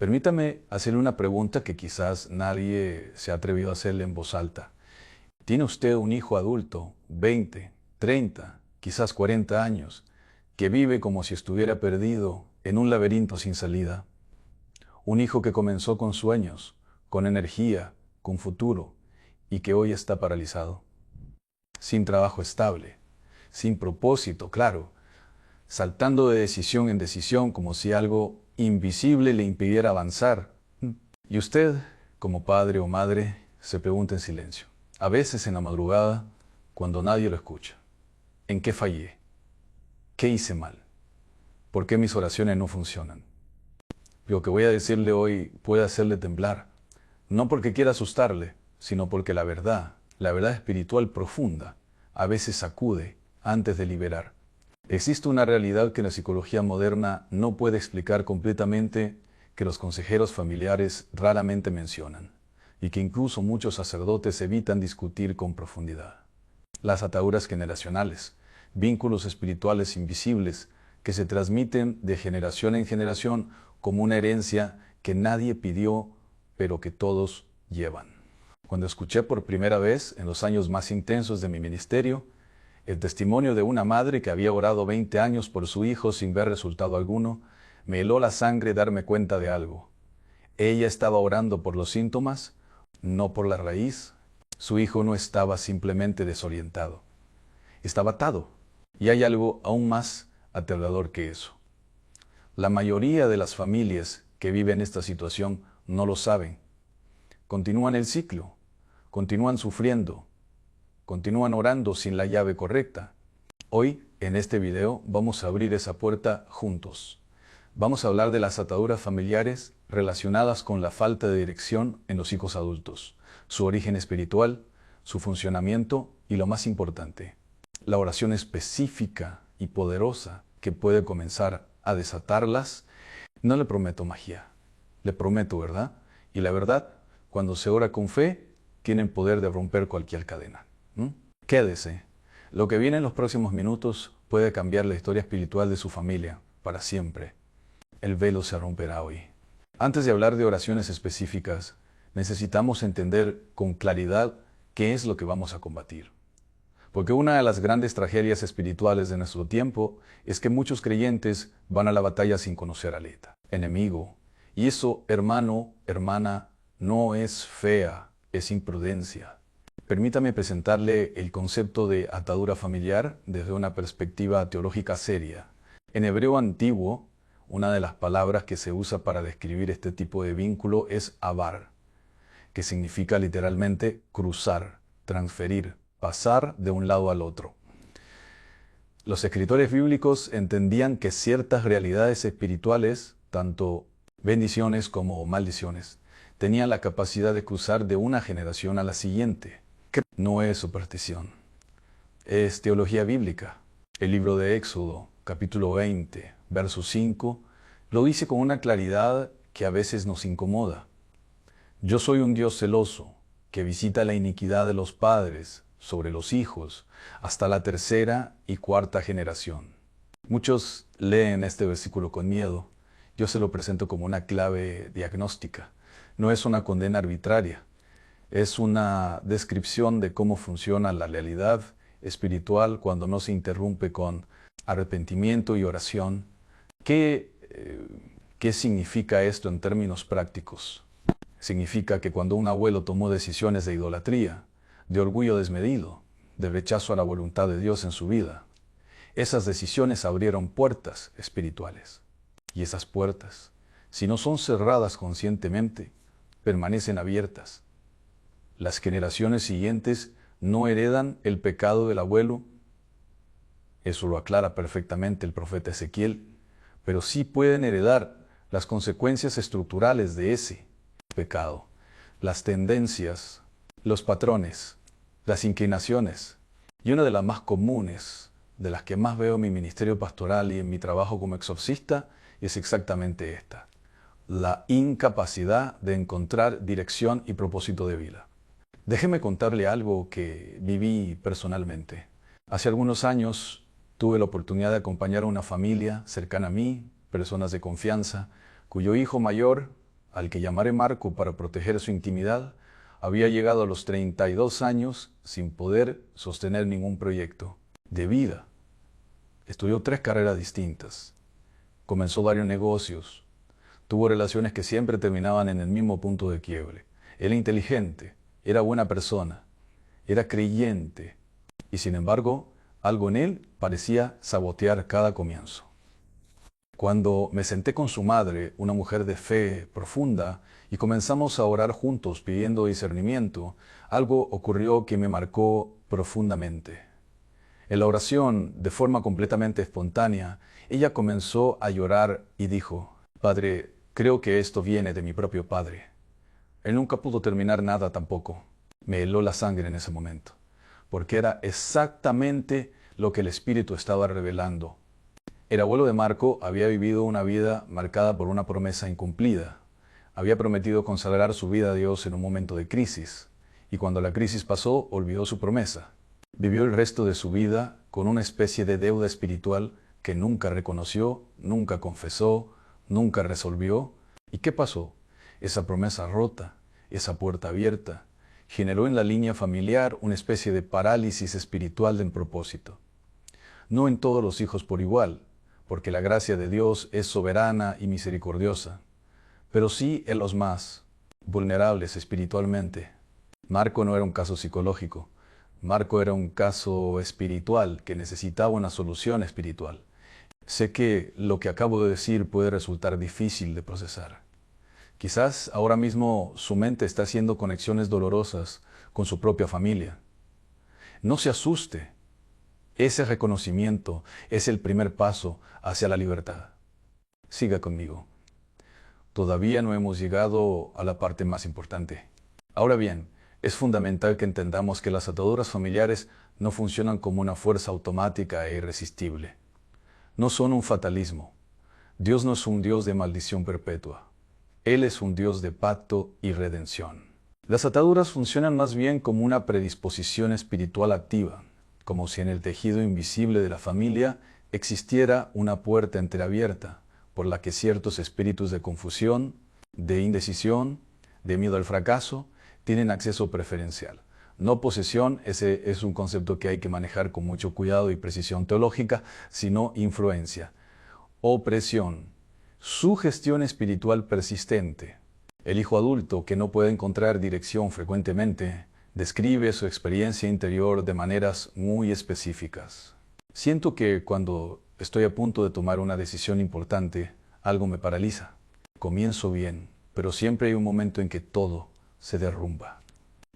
Permítame hacerle una pregunta que quizás nadie se ha atrevido a hacerle en voz alta. ¿Tiene usted un hijo adulto, 20, 30, quizás 40 años, que vive como si estuviera perdido en un laberinto sin salida? Un hijo que comenzó con sueños, con energía, con futuro, y que hoy está paralizado, sin trabajo estable, sin propósito claro, saltando de decisión en decisión como si algo invisible le impidiera avanzar. Y usted, como padre o madre, se pregunta en silencio, a veces en la madrugada, cuando nadie lo escucha, ¿en qué fallé? ¿Qué hice mal? ¿Por qué mis oraciones no funcionan? Lo que voy a decirle hoy puede hacerle temblar, no porque quiera asustarle, sino porque la verdad espiritual profunda, a veces sacude antes de liberar. Existe una realidad que la psicología moderna no puede explicar completamente, que los consejeros familiares raramente mencionan, y que incluso muchos sacerdotes evitan discutir con profundidad. Las ataduras generacionales, vínculos espirituales invisibles que se transmiten de generación en generación como una herencia que nadie pidió, pero que todos llevan. Cuando escuché por primera vez, en los años más intensos de mi ministerio, el testimonio de una madre que había orado 20 años por su hijo sin ver resultado alguno, me heló la sangre darme cuenta de algo. Ella estaba orando por los síntomas, no por la raíz. Su hijo no estaba simplemente desorientado, estaba atado. Y hay algo aún más aterrador que eso. La mayoría de las familias que viven esta situación no lo saben. Continúan el ciclo, continúan sufriendo, continúan orando sin la llave correcta. Hoy, en este video, vamos a abrir esa puerta juntos. Vamos a hablar de las ataduras familiares relacionadas con la falta de dirección en los hijos adultos, su origen espiritual, su funcionamiento y, lo más importante, la oración específica y poderosa que puede comenzar a desatarlas. No le prometo magia, le prometo verdad, y la verdad, cuando se ora con fe, tiene el poder de romper cualquier cadena. Quédese. Lo que viene en los próximos minutos puede cambiar la historia espiritual de su familia para siempre. El velo se romperá hoy. Antes de hablar de oraciones específicas, necesitamos entender con claridad qué es lo que vamos a combatir. Porque una de las grandes tragedias espirituales de nuestro tiempo es que muchos creyentes van a la batalla sin conocer al enemigo. Y eso, hermano, hermana, no es fea, es imprudencia. Permítame presentarle el concepto de atadura familiar desde una perspectiva teológica seria. En hebreo antiguo, una de las palabras que se usa para describir este tipo de vínculo es abar, que significa literalmente cruzar, transferir, pasar de un lado al otro. Los escritores bíblicos entendían que ciertas realidades espirituales, tanto bendiciones como maldiciones, tenían la capacidad de cruzar de una generación a la siguiente. No es superstición, es teología bíblica. El libro de Éxodo, capítulo 20, verso 5, lo dice con una claridad que a veces nos incomoda. Yo soy un Dios celoso, que visita la iniquidad de los padres sobre los hijos, hasta la tercera y cuarta generación. Muchos leen este versículo con miedo. Yo se lo presento como una clave diagnóstica. No es una condena arbitraria. Es una descripción de cómo funciona la realidad espiritual cuando no se interrumpe con arrepentimiento y oración. ¿Qué significa esto en términos prácticos? Significa que cuando un abuelo tomó decisiones de idolatría, de orgullo desmedido, de rechazo a la voluntad de Dios en su vida, esas decisiones abrieron puertas espirituales. Y esas puertas, si no son cerradas conscientemente, permanecen abiertas. Las generaciones siguientes no heredan el pecado del abuelo. Eso lo aclara perfectamente el profeta Ezequiel, pero sí pueden heredar las consecuencias estructurales de ese pecado, las tendencias, los patrones, las inclinaciones. Y una de las más comunes, de las que más veo en mi ministerio pastoral y en mi trabajo como exorcista, es exactamente esta: la incapacidad de encontrar dirección y propósito de vida. Déjeme contarle algo que viví personalmente. Hace algunos años tuve la oportunidad de acompañar a una familia cercana a mí, personas de confianza, cuyo hijo mayor al que llamaré Marco para proteger su intimidad, había llegado a los 32 años sin poder sostener ningún proyecto de vida. Estudió 3 carreras distintas, comenzó varios negocios, tuvo relaciones que siempre terminaban en el mismo punto de quiebre. Era inteligente, era buena persona, era creyente, y sin embargo, algo en él parecía sabotear cada comienzo. Cuando me senté con su madre, una mujer de fe profunda, y comenzamos a orar juntos pidiendo discernimiento, algo ocurrió que me marcó profundamente. En la oración, de forma completamente espontánea, ella comenzó a llorar y dijo: Padre, creo que esto viene de mi propio padre. Él nunca pudo terminar nada tampoco. Me heló la sangre en ese momento, porque era exactamente lo que el Espíritu estaba revelando. El abuelo de Marco había vivido una vida marcada por una promesa incumplida. Había prometido consagrar su vida a Dios en un momento de crisis, y cuando la crisis pasó, olvidó su promesa. Vivió el resto de su vida con una especie de deuda espiritual que nunca reconoció, nunca confesó, nunca resolvió. ¿Y qué pasó? Esa promesa rota, esa puerta abierta, generó en la línea familiar una especie de parálisis espiritual del propósito. No en todos los hijos por igual, porque la gracia de Dios es soberana y misericordiosa, pero sí en los más vulnerables espiritualmente. Marco no era un caso psicológico, Marco era un caso espiritual que necesitaba una solución espiritual. Sé que lo que acabo de decir puede resultar difícil de procesar. Quizás ahora mismo su mente está haciendo conexiones dolorosas con su propia familia. No se asuste. Ese reconocimiento es el primer paso hacia la libertad. Siga conmigo. Todavía no hemos llegado a la parte más importante. Ahora bien, es fundamental que entendamos que las ataduras familiares no funcionan como una fuerza automática e irresistible. No son un fatalismo. Dios no es un Dios de maldición perpetua. Él es un Dios de pacto y redención. Las ataduras funcionan más bien como una predisposición espiritual activa, como si en el tejido invisible de la familia existiera una puerta entreabierta por la que ciertos espíritus de confusión, de indecisión, de miedo al fracaso, tienen acceso preferencial. No posesión, ese es un concepto que hay que manejar con mucho cuidado y precisión teológica, sino influencia. Opresión, sugestión espiritual persistente. El hijo adulto, que no puede encontrar dirección frecuentemente, describe su experiencia interior de maneras muy específicas. Siento que cuando estoy a punto de tomar una decisión importante, algo me paraliza. Comienzo bien, pero siempre hay un momento en que todo se derrumba.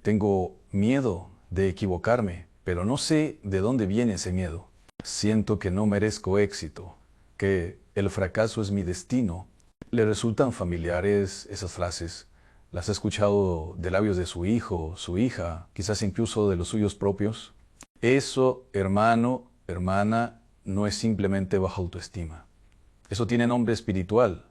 Tengo miedo de equivocarme, pero no sé de dónde viene ese miedo. Siento que no merezco éxito, que el fracaso es mi destino. ¿Le resultan familiares esas frases? ¿Las ha escuchado de labios de su hijo, su hija, quizás incluso de los suyos propios? Eso, hermano, hermana, no es simplemente baja autoestima. Eso tiene nombre espiritual,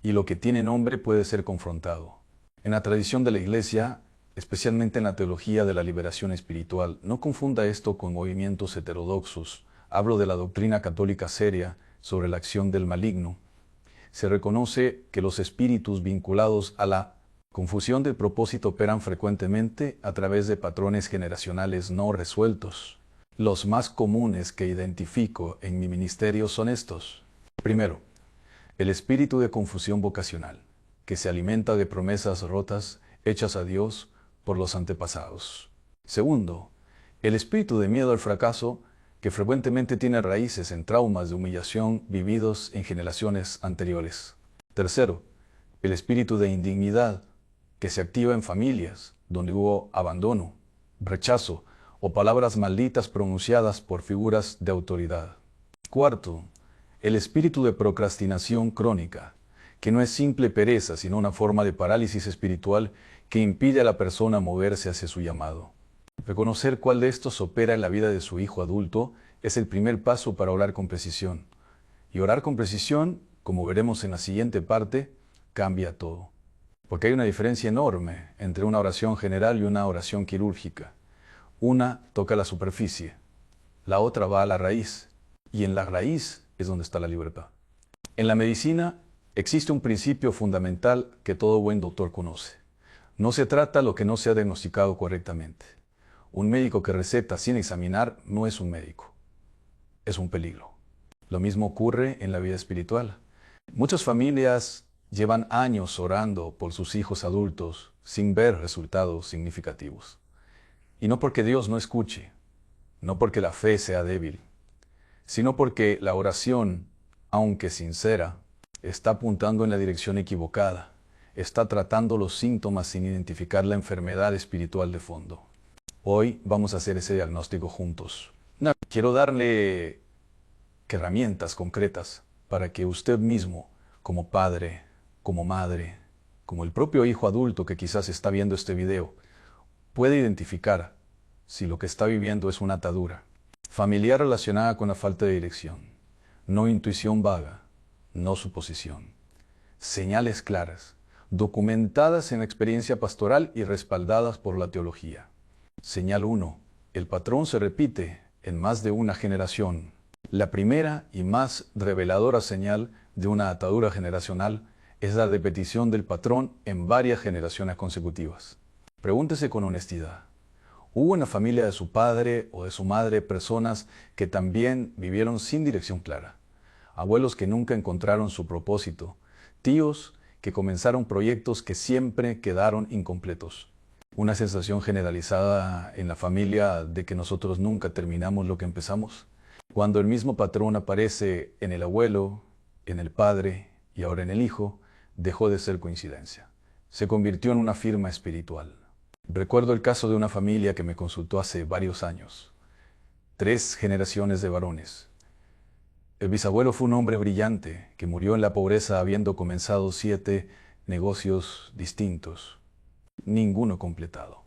y lo que tiene nombre puede ser confrontado. En la tradición de la Iglesia, especialmente en la teología de la liberación espiritual, no confunda esto con movimientos heterodoxos. Hablo de la doctrina católica seria sobre la acción del maligno. Se reconoce que los espíritus vinculados a la confusión del propósito operan frecuentemente a través de patrones generacionales no resueltos. Los más comunes que identifico en mi ministerio son estos. Primero, el espíritu de confusión vocacional, que se alimenta de promesas rotas hechas a Dios por los antepasados. Segundo, el espíritu de miedo al fracaso, que frecuentemente tiene raíces en traumas de humillación vividos en generaciones anteriores. Tercero, el espíritu de indignidad, que se activa en familias donde hubo abandono, rechazo o palabras malditas pronunciadas por figuras de autoridad. Cuarto, el espíritu de procrastinación crónica, que no es simple pereza, sino una forma de parálisis espiritual que impide a la persona moverse hacia su llamado. Reconocer cuál de estos opera en la vida de su hijo adulto es el primer paso para orar con precisión. Y orar con precisión, como veremos en la siguiente parte, cambia todo. Porque hay una diferencia enorme entre una oración general y una oración quirúrgica. Una toca la superficie, la otra va a la raíz, y en la raíz es donde está la libertad. En la medicina, Existe un principio fundamental que todo buen doctor conoce. No se trata lo que no se ha diagnosticado correctamente. Un médico que receta sin examinar no es un médico. Es un peligro. Lo mismo ocurre en la vida espiritual. Muchas familias llevan años orando por sus hijos adultos sin ver resultados significativos. Y no porque Dios no escuche, no porque la fe sea débil, sino porque la oración, aunque sincera, está apuntando en la dirección equivocada. Está tratando los síntomas sin identificar la enfermedad espiritual de fondo. Hoy vamos a hacer ese diagnóstico juntos. Quiero darle herramientas concretas para que usted mismo, como padre, como madre, como el propio hijo adulto que quizás está viendo este video, pueda identificar si lo que está viviendo es una atadura familiar relacionada con la falta de dirección, no intuición vaga, no suposición. Señales claras, documentadas en la experiencia pastoral y respaldadas por la teología. Señal 1. El patrón se repite en más de una generación. La primera y más reveladora señal de una atadura generacional es la repetición del patrón en varias generaciones consecutivas. Pregúntese con honestidad. ¿Hubo en la familia de su padre o de su madre personas que también vivieron sin dirección clara? Abuelos que nunca encontraron su propósito, tíos que comenzaron proyectos que siempre quedaron incompletos. Una sensación generalizada en la familia de que nosotros nunca terminamos lo que empezamos. Cuando el mismo patrón aparece en el abuelo, en el padre y ahora en el hijo, dejó de ser coincidencia. Se convirtió en una firma espiritual. Recuerdo el caso de una familia que me consultó hace varios años. 3 generaciones de varones. El bisabuelo fue un hombre brillante que murió en la pobreza habiendo comenzado 7 negocios distintos. Ninguno completado.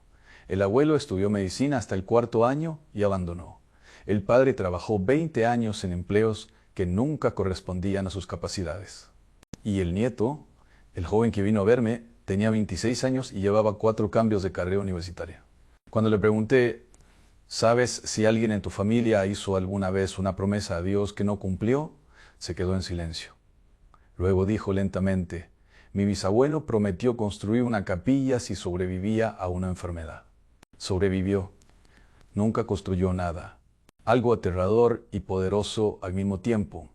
El abuelo estudió medicina hasta el 4.º año y abandonó. El padre trabajó 20 años en empleos que nunca correspondían a sus capacidades. Y el nieto, el joven que vino a verme, tenía 26 años y llevaba 4 cambios de carrera universitaria. Cuando le pregunté, ¿sabes si alguien en tu familia hizo alguna vez una promesa a Dios que no cumplió? Se quedó en silencio. Luego dijo lentamente, mi bisabuelo prometió construir una capilla si sobrevivía a una enfermedad. Sobrevivió. Nunca construyó nada. Algo aterrador y poderoso al mismo tiempo.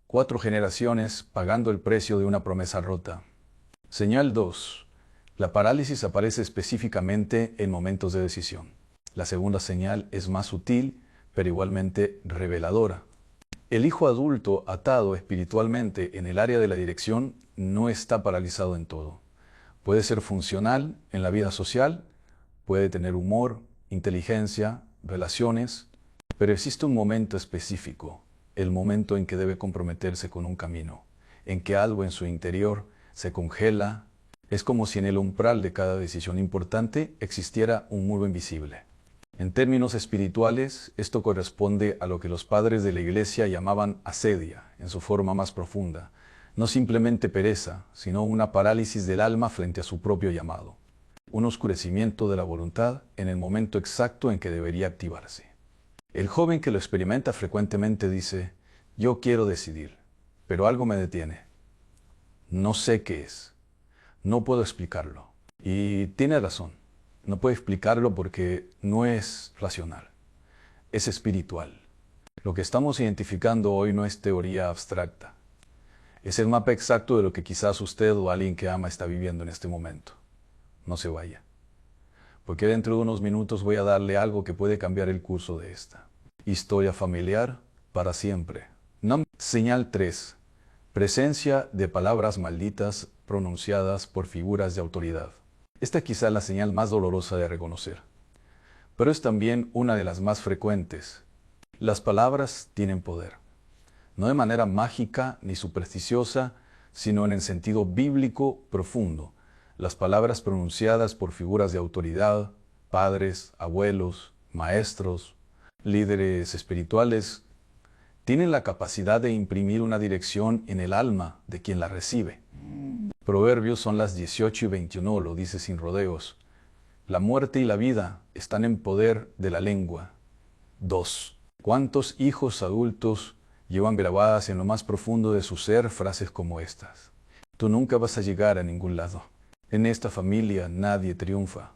4 generaciones pagando el precio de una promesa rota. Señal 2. La parálisis aparece específicamente en momentos de decisión. La segunda señal es más sutil, pero igualmente reveladora. El hijo adulto atado espiritualmente en el área de la dirección no está paralizado en todo. Puede ser funcional en la vida social, puede tener humor, inteligencia, relaciones, pero existe un momento específico, el momento en que debe comprometerse con un camino, en que algo en su interior se congela. Es como si en el umbral de cada decisión importante existiera un muro invisible. En términos espirituales, esto corresponde a lo que los padres de la Iglesia llamaban asedia, en su forma más profunda. No simplemente pereza, sino una parálisis del alma frente a su propio llamado. Un oscurecimiento de la voluntad en el momento exacto en que debería activarse. El joven que lo experimenta frecuentemente dice, yo quiero decidir, pero algo me detiene. No sé qué es. No puedo explicarlo. Y tiene razón. No puede explicarlo porque no es racional. Es espiritual. Lo que estamos identificando hoy no es teoría abstracta. Es el mapa exacto de lo que quizás usted o alguien que ama está viviendo en este momento. No se vaya. Porque dentro de unos minutos voy a darle algo que puede cambiar el curso de esta historia familiar para siempre. Señal 3. Presencia de palabras malditas pronunciadas por figuras de autoridad. Esta quizá es la señal más dolorosa de reconocer, pero es también una de las más frecuentes. Las palabras tienen poder, no de manera mágica ni supersticiosa, sino en el sentido bíblico profundo. Las palabras pronunciadas por figuras de autoridad, padres, abuelos, maestros, líderes espirituales, tienen la capacidad de imprimir una dirección en el alma de quien la recibe. Proverbios son las 18 y 21, lo dice sin rodeos. La muerte y la vida están en poder de la lengua. 2. ¿Cuántos hijos adultos llevan grabadas en lo más profundo de su ser frases como estas? Tú nunca vas a llegar a ningún lado. En esta familia nadie triunfa.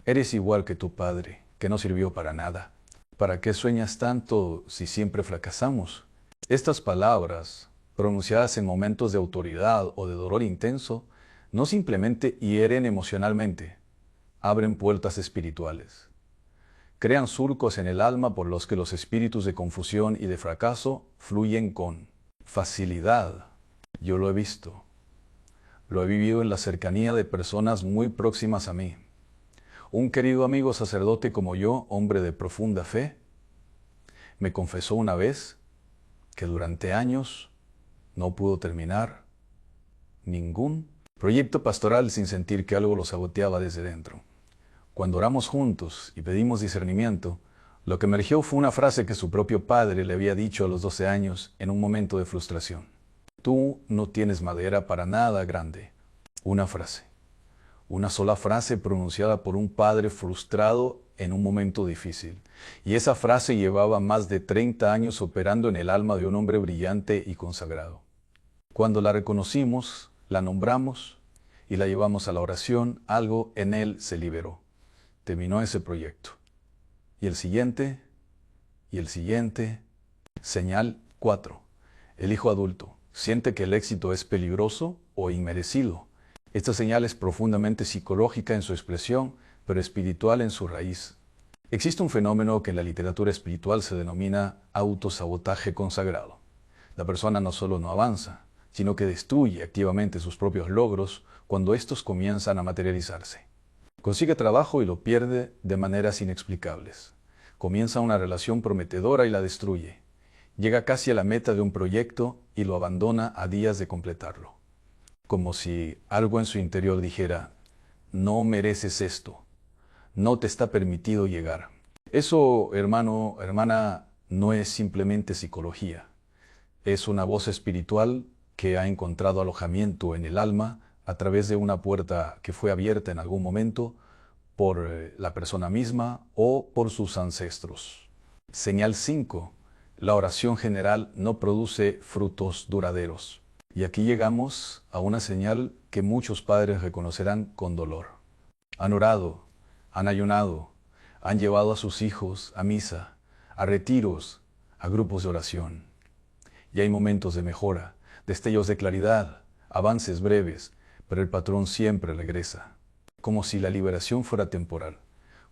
Eres igual que tu padre, que no sirvió para nada. ¿Para qué sueñas tanto si siempre fracasamos? Estas palabras, pronunciadas en momentos de autoridad o de dolor intenso, no simplemente hieren emocionalmente, abren puertas espirituales. Crean surcos en el alma por los que los espíritus de confusión y de fracaso fluyen con facilidad. Yo lo he visto. Lo he vivido en la cercanía de personas muy próximas a mí. Un querido amigo sacerdote como yo, hombre de profunda fe, me confesó una vez que durante años no pudo terminar ningún proyecto pastoral sin sentir que algo lo saboteaba desde dentro. Cuando oramos juntos y pedimos discernimiento, lo que emergió fue una frase que su propio padre le había dicho a los 12 años en un momento de frustración. Tú no tienes madera para nada grande. Una frase. Una sola frase pronunciada por un padre frustrado en un momento difícil. Y esa frase llevaba más de 30 años operando en el alma de un hombre brillante y consagrado. Cuando la reconocimos, la nombramos y la llevamos a la oración, algo en él se liberó. Terminó ese proyecto. Y el siguiente, y el siguiente. Señal 4. El hijo adulto siente que el éxito es peligroso o inmerecido. Esta señal es profundamente psicológica en su expresión, pero espiritual en su raíz. Existe un fenómeno que en la literatura espiritual se denomina autosabotaje consagrado. La persona no solo no avanza, sino que destruye activamente sus propios logros cuando estos comienzan a materializarse. Consigue trabajo y lo pierde de maneras inexplicables. Comienza una relación prometedora y la destruye. Llega casi a la meta de un proyecto y lo abandona a días de completarlo. Como si algo en su interior dijera, no mereces esto, no te está permitido llegar. Eso, hermano, hermana, no es simplemente psicología. Es una voz espiritual que ha encontrado alojamiento en el alma a través de una puerta que fue abierta en algún momento por la persona misma o por sus ancestros. Señal 5. La oración general no produce frutos duraderos. Y aquí llegamos a una señal que muchos padres reconocerán con dolor. Han orado, han ayunado, han llevado a sus hijos a misa, a retiros, a grupos de oración. Y hay momentos de mejora, destellos de claridad, avances breves, pero el patrón siempre regresa. Como si la liberación fuera temporal,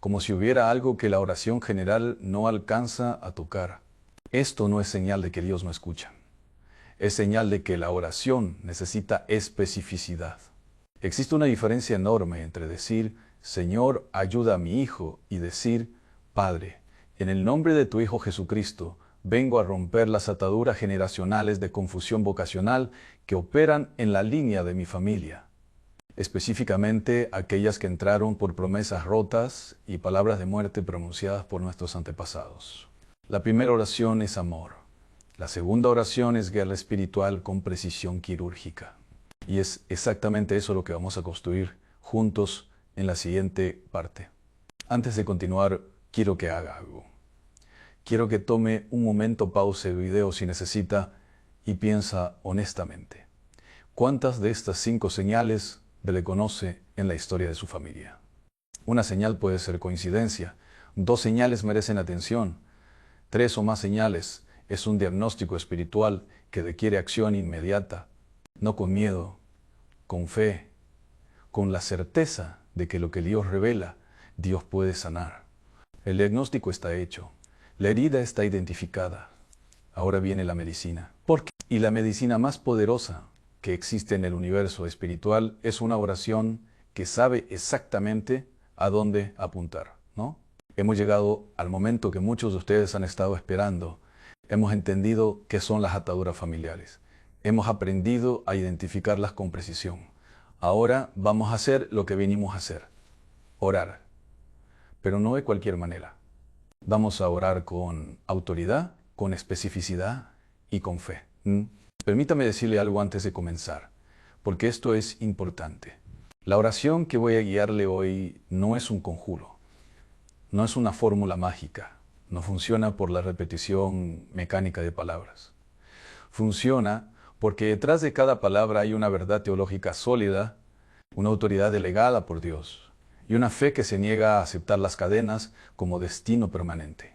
como si hubiera algo que la oración general no alcanza a tocar. Esto no es señal de que Dios no escucha. Es señal de que la oración necesita especificidad. Existe una diferencia enorme entre decir, Señor, ayuda a mi hijo, y decir, Padre, en el nombre de tu Hijo Jesucristo, vengo a romper las ataduras generacionales de confusión vocacional que operan en la línea de mi familia. Específicamente aquellas que entraron por promesas rotas y palabras de muerte pronunciadas por nuestros antepasados. La primera oración es amor. La segunda oración es guerra espiritual con precisión quirúrgica. Y es exactamente eso lo que vamos a construir juntos en la siguiente parte. Antes de continuar, quiero que haga algo. Quiero que tome un momento, pause el video si necesita y piensa honestamente. ¿Cuántas de estas 5 señales le conoce en la historia de su familia? Una señal puede ser coincidencia. 2 señales merecen atención. 3 o más señales es un diagnóstico espiritual que requiere acción inmediata, no con miedo, con fe, con la certeza de que lo que Dios revela, Dios puede sanar. El diagnóstico está hecho, la herida está identificada. Ahora viene la medicina. Y la medicina más poderosa que existe en el universo espiritual es una oración que sabe exactamente a dónde apuntar, ¿no? Hemos llegado al momento que muchos de ustedes han estado esperando. Hemos entendido qué son las ataduras familiares. Hemos aprendido a identificarlas con precisión. Ahora vamos a hacer lo que venimos a hacer. Orar. Pero no de cualquier manera. Vamos a orar con autoridad, con especificidad y con fe. Permítame decirle algo antes de comenzar, porque esto es importante. La oración que voy a guiarle hoy no es un conjuro. No es una fórmula mágica. No funciona por la repetición mecánica de palabras. Funciona porque detrás de cada palabra hay una verdad teológica sólida, una autoridad delegada por Dios y una fe que se niega a aceptar las cadenas como destino permanente.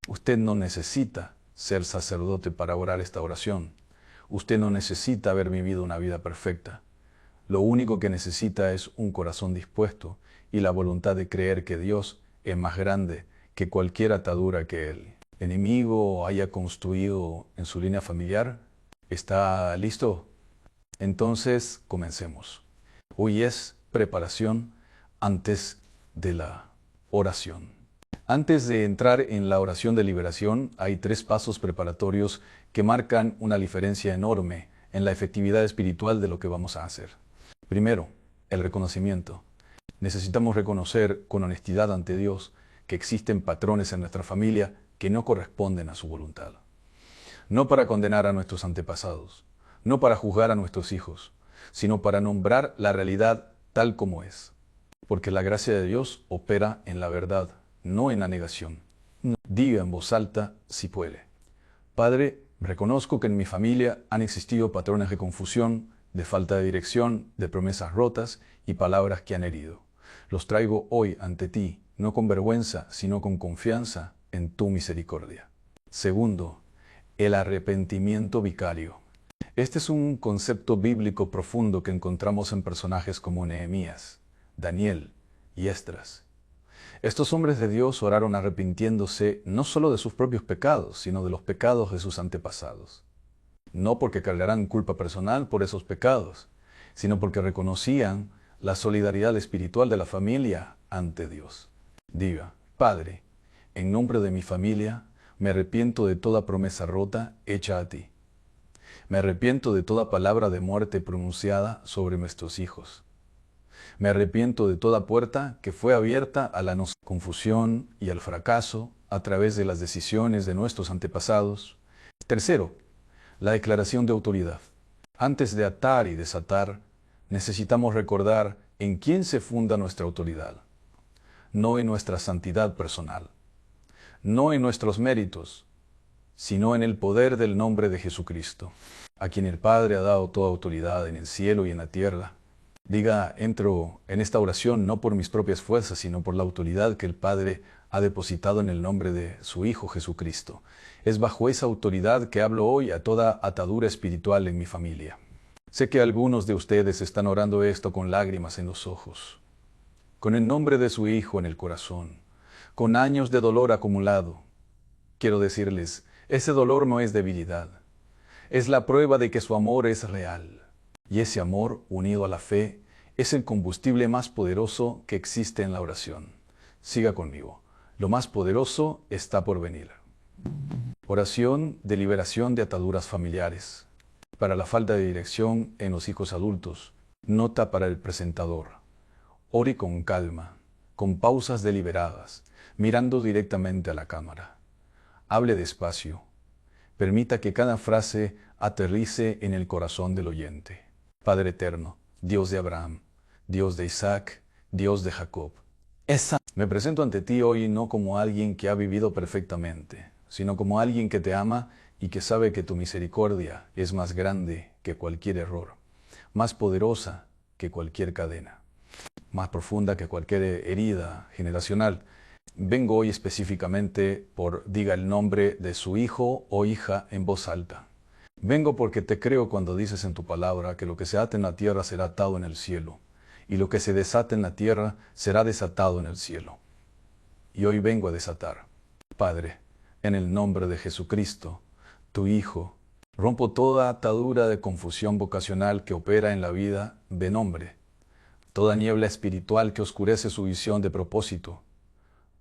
Usted no necesita ser sacerdote para orar esta oración. Usted no necesita haber vivido una vida perfecta. Lo único que necesita es un corazón dispuesto y la voluntad de creer que Dios es más grande que cualquier atadura que el enemigo haya construido en su línea familiar. ¿Está listo? Entonces, comencemos. Hoy es preparación antes de la oración. Antes de entrar en la oración de liberación, hay 3 pasos preparatorios que marcan una diferencia enorme en la efectividad espiritual de lo que vamos a hacer. Primero, el reconocimiento. Necesitamos reconocer con honestidad ante Dios que existen patrones en nuestra familia que no corresponden a su voluntad. No para condenar a nuestros antepasados, no para juzgar a nuestros hijos, sino para nombrar la realidad tal como es. Porque la gracia de Dios opera en la verdad, no en la negación. Diga en voz alta si puede: Padre, reconozco que en mi familia han existido patrones de confusión, de falta de dirección, de promesas rotas y palabras que han herido. Los traigo hoy ante ti, no con vergüenza, sino con confianza en tu misericordia. Segundo, el arrepentimiento vicario. Este es un concepto bíblico profundo que encontramos en personajes como Nehemías, Daniel y Esdras. Estos hombres de Dios oraron arrepintiéndose no solo de sus propios pecados, sino de los pecados de sus antepasados. No porque cargarán culpa personal por esos pecados, sino porque reconocían la solidaridad espiritual de la familia ante Dios. Diga: Padre, en nombre de mi familia, me arrepiento de toda promesa rota hecha a ti. Me arrepiento de toda palabra de muerte pronunciada sobre nuestros hijos. Me arrepiento de toda puerta que fue abierta a la confusión y al fracaso a través de las decisiones de nuestros antepasados. Tercero, la declaración de autoridad. Antes de atar y desatar, necesitamos recordar en quién se funda nuestra autoridad. No en nuestra santidad personal, no en nuestros méritos, sino en el poder del nombre de Jesucristo, a quien el Padre ha dado toda autoridad en el cielo y en la tierra. Diga: entro en esta oración no por mis propias fuerzas, sino por la autoridad que el Padre ha depositado en el nombre de su Hijo Jesucristo. Es bajo esa autoridad que hablo hoy a toda atadura espiritual en mi familia. Sé que algunos de ustedes están orando esto con lágrimas en los ojos, con el nombre de su Hijo en el corazón, con años de dolor acumulado. Quiero decirles, ese dolor no es debilidad. Es la prueba de que su amor es real. Y ese amor, unido a la fe, es el combustible más poderoso que existe en la oración. Siga conmigo. Lo más poderoso está por venir. Oración de liberación de ataduras familiares. Para la falta de dirección en los hijos adultos. Nota para el presentador. Ore con calma, con pausas deliberadas, mirando directamente a la cámara. Hable despacio. Permita que cada frase aterrice en el corazón del oyente. Padre eterno, Dios de Abraham, Dios de Isaac, Dios de Jacob. Me presento ante ti hoy no como alguien que ha vivido perfectamente, sino como alguien que te ama y que sabe que tu misericordia es más grande que cualquier error, más poderosa que cualquier cadena, más profunda que cualquier herida generacional. Vengo hoy específicamente por diga el nombre de su hijo o hija en voz alta. Vengo porque te creo cuando dices en tu palabra que lo que se ata en la tierra será atado en el cielo, y lo que se desata en la tierra será desatado en el cielo. Y hoy vengo a desatar. Padre, en el nombre de Jesucristo, tu Hijo, rompo toda atadura de confusión vocacional que opera en la vida de nombre, toda niebla espiritual que oscurece su visión de propósito,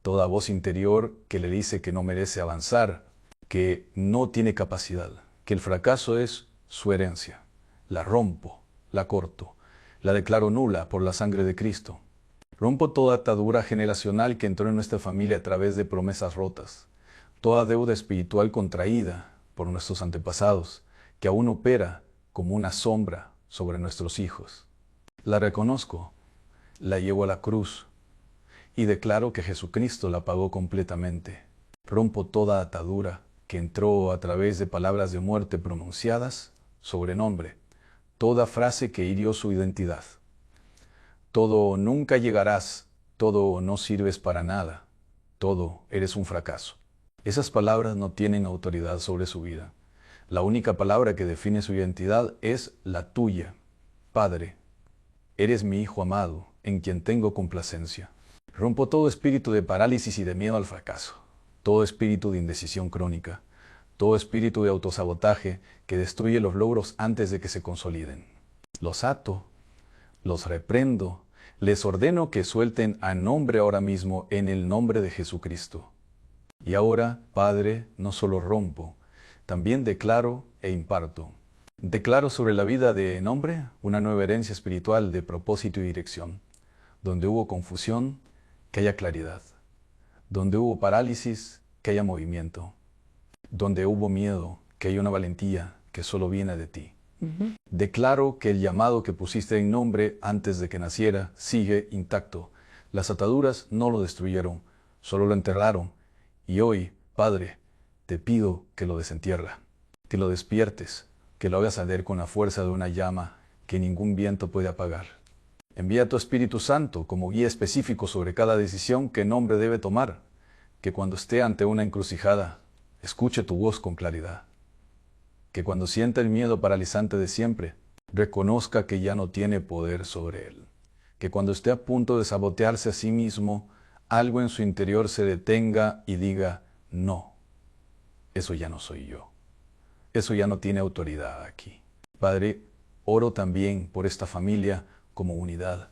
toda voz interior que le dice que no merece avanzar, que no tiene capacidad, que el fracaso es su herencia. La rompo, la corto, la declaro nula por la sangre de Cristo. Rompo toda atadura generacional que entró en nuestra familia a través de promesas rotas, toda deuda espiritual contraída por nuestros antepasados, que aún opera como una sombra sobre nuestros hijos. La reconozco, la llevo a la cruz y declaro que Jesucristo la pagó completamente. Rompo toda atadura que entró a través de palabras de muerte pronunciadas sobrenombre, toda frase que hirió su identidad. Todo nunca llegarás, todo no sirves para nada, todo eres un fracaso. Esas palabras no tienen autoridad sobre su vida. La única palabra que define su identidad es la tuya. Padre, eres mi hijo amado, en quien tengo complacencia. Rompo todo espíritu de parálisis y de miedo al fracaso, todo espíritu de indecisión crónica, todo espíritu de autosabotaje que destruye los logros antes de que se consoliden. Los ato, los reprendo, les ordeno que suelten a nombre ahora mismo en el nombre de Jesucristo. Y ahora, Padre, no solo rompo, también declaro e imparto. Declaro sobre la vida de nombre una nueva herencia espiritual de propósito y dirección. Donde hubo confusión, que haya claridad. Donde hubo parálisis, que haya movimiento. Donde hubo miedo, que haya una valentía que solo viene de ti. Declaro que el llamado que pusiste en nombre antes de que naciera sigue intacto. Las ataduras no lo destruyeron, solo lo enterraron. Y hoy, Padre, te pido que lo desentierra, que lo despiertes, que lo hagas arder con la fuerza de una llama que ningún viento puede apagar. Envía tu Espíritu Santo como guía específico sobre cada decisión que nombre debe tomar, que cuando esté ante una encrucijada, escuche tu voz con claridad. Que cuando sienta el miedo paralizante de siempre, reconozca que ya no tiene poder sobre él. Que cuando esté a punto de sabotearse a sí mismo, algo en su interior se detenga y diga, no, eso ya no soy yo. Eso ya no tiene autoridad aquí. Padre, oro también por esta familia como unidad.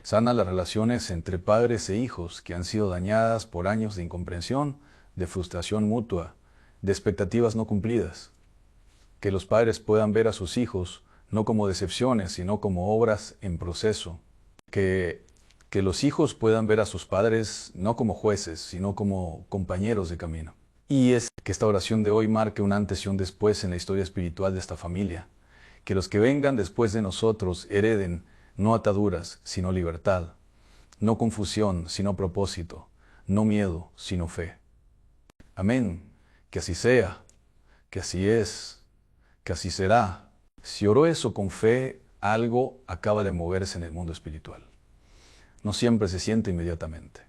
Sana las relaciones entre padres e hijos que han sido dañadas por años de incomprensión, de frustración mutua, de expectativas no cumplidas. Que los padres puedan ver a sus hijos no como decepciones, sino como obras en proceso. Que los hijos puedan ver a sus padres no como jueces, sino como compañeros de camino. Y es que esta oración de hoy marque un antes y un después en la historia espiritual de esta familia. Que los que vengan después de nosotros hereden no ataduras, sino libertad. No confusión, sino propósito. No miedo, sino fe. Amén. Que así sea. Que así es. Que así será. Si oró eso con fe, algo acaba de moverse en el mundo espiritual. No siempre se siente inmediatamente.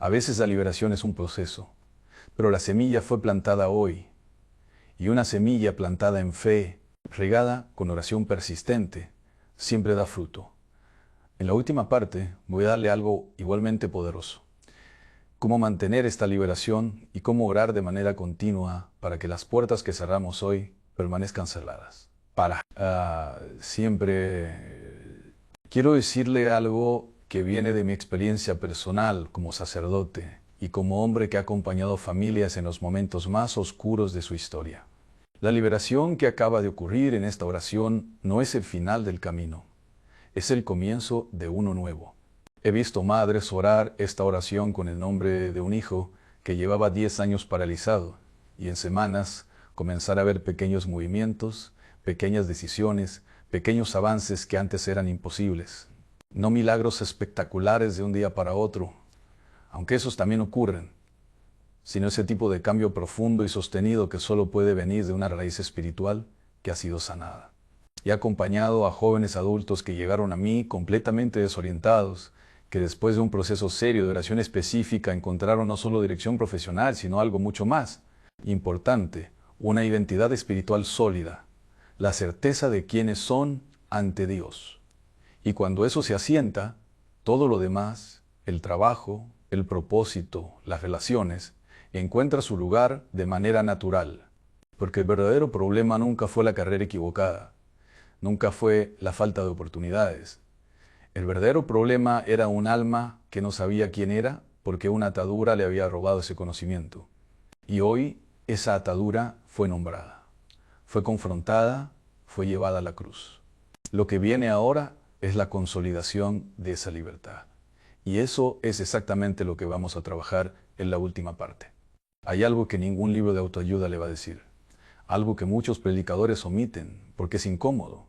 A veces la liberación es un proceso, pero la semilla fue plantada hoy. Y una semilla plantada en fe, regada con oración persistente, siempre da fruto. En la última parte voy a darle algo igualmente poderoso. Cómo mantener esta liberación y cómo orar de manera continua para que las puertas que cerramos hoy permanezcan cerradas. Siempre quiero decirle algo que viene de mi experiencia personal como sacerdote y como hombre que ha acompañado familias en los momentos más oscuros de su historia. La liberación que acaba de ocurrir en esta oración no es el final del camino, es el comienzo de uno nuevo. He visto madres orar esta oración con el nombre de un hijo que llevaba 10 años paralizado y en semanas comenzar a ver pequeños movimientos, pequeñas decisiones, pequeños avances que antes eran imposibles. No milagros espectaculares de un día para otro, aunque esos también ocurren, sino ese tipo de cambio profundo y sostenido que solo puede venir de una raíz espiritual que ha sido sanada. He acompañado a jóvenes adultos que llegaron a mí completamente desorientados, que después de un proceso serio de oración específica encontraron no solo dirección profesional, sino algo mucho más importante, una identidad espiritual sólida, la certeza de quiénes son ante Dios. Y cuando eso se asienta, todo lo demás, el trabajo, el propósito, las relaciones, encuentra su lugar de manera natural. Porque el verdadero problema nunca fue la carrera equivocada, nunca fue la falta de oportunidades. El verdadero problema era un alma que no sabía quién era porque una atadura le había robado ese conocimiento. Y hoy esa atadura fue nombrada, fue confrontada, fue llevada a la cruz. Lo que viene ahora es la consolidación de esa libertad. Y eso es exactamente lo que vamos a trabajar en la última parte. Hay algo que ningún libro de autoayuda le va a decir. Algo que muchos predicadores omiten porque es incómodo.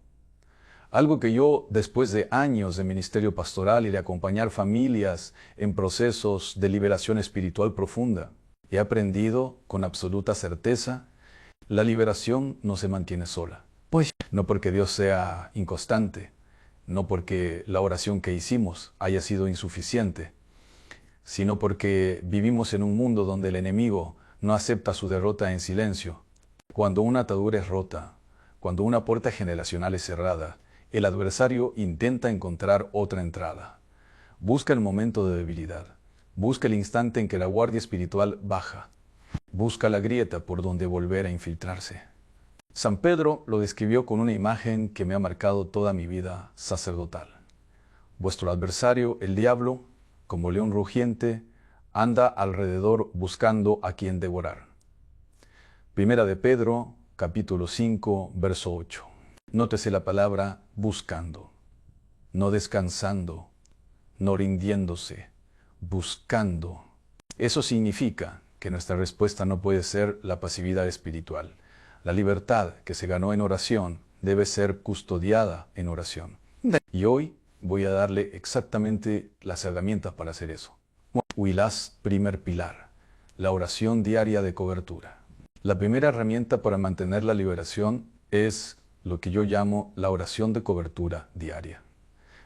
Algo que yo, después de años de ministerio pastoral y de acompañar familias en procesos de liberación espiritual profunda, he aprendido con absoluta certeza, la liberación no se mantiene sola. Pues No porque Dios sea inconstante, no porque la oración que hicimos haya sido insuficiente, sino porque vivimos en un mundo donde el enemigo no acepta su derrota en silencio. Cuando una atadura es rota, cuando una puerta generacional es cerrada, el adversario intenta encontrar otra entrada. Busca el momento de debilidad, busca el instante en que la guardia espiritual baja, busca la grieta por donde volver a infiltrarse. San Pedro lo describió con una imagen que me ha marcado toda mi vida sacerdotal. Vuestro adversario, el diablo, como león rugiente, anda alrededor buscando a quien devorar. Primera de Pedro, capítulo 5, verso 8. Nótese la palabra buscando, no descansando, no rindiéndose, buscando. Eso significa que nuestra respuesta no puede ser la pasividad espiritual. La libertad que se ganó en oración debe ser custodiada en oración. Y hoy voy a darle exactamente las herramientas para hacer eso. Huilás, primer pilar, la oración diaria de cobertura. La primera herramienta para mantener la liberación es lo que yo llamo la oración de cobertura diaria.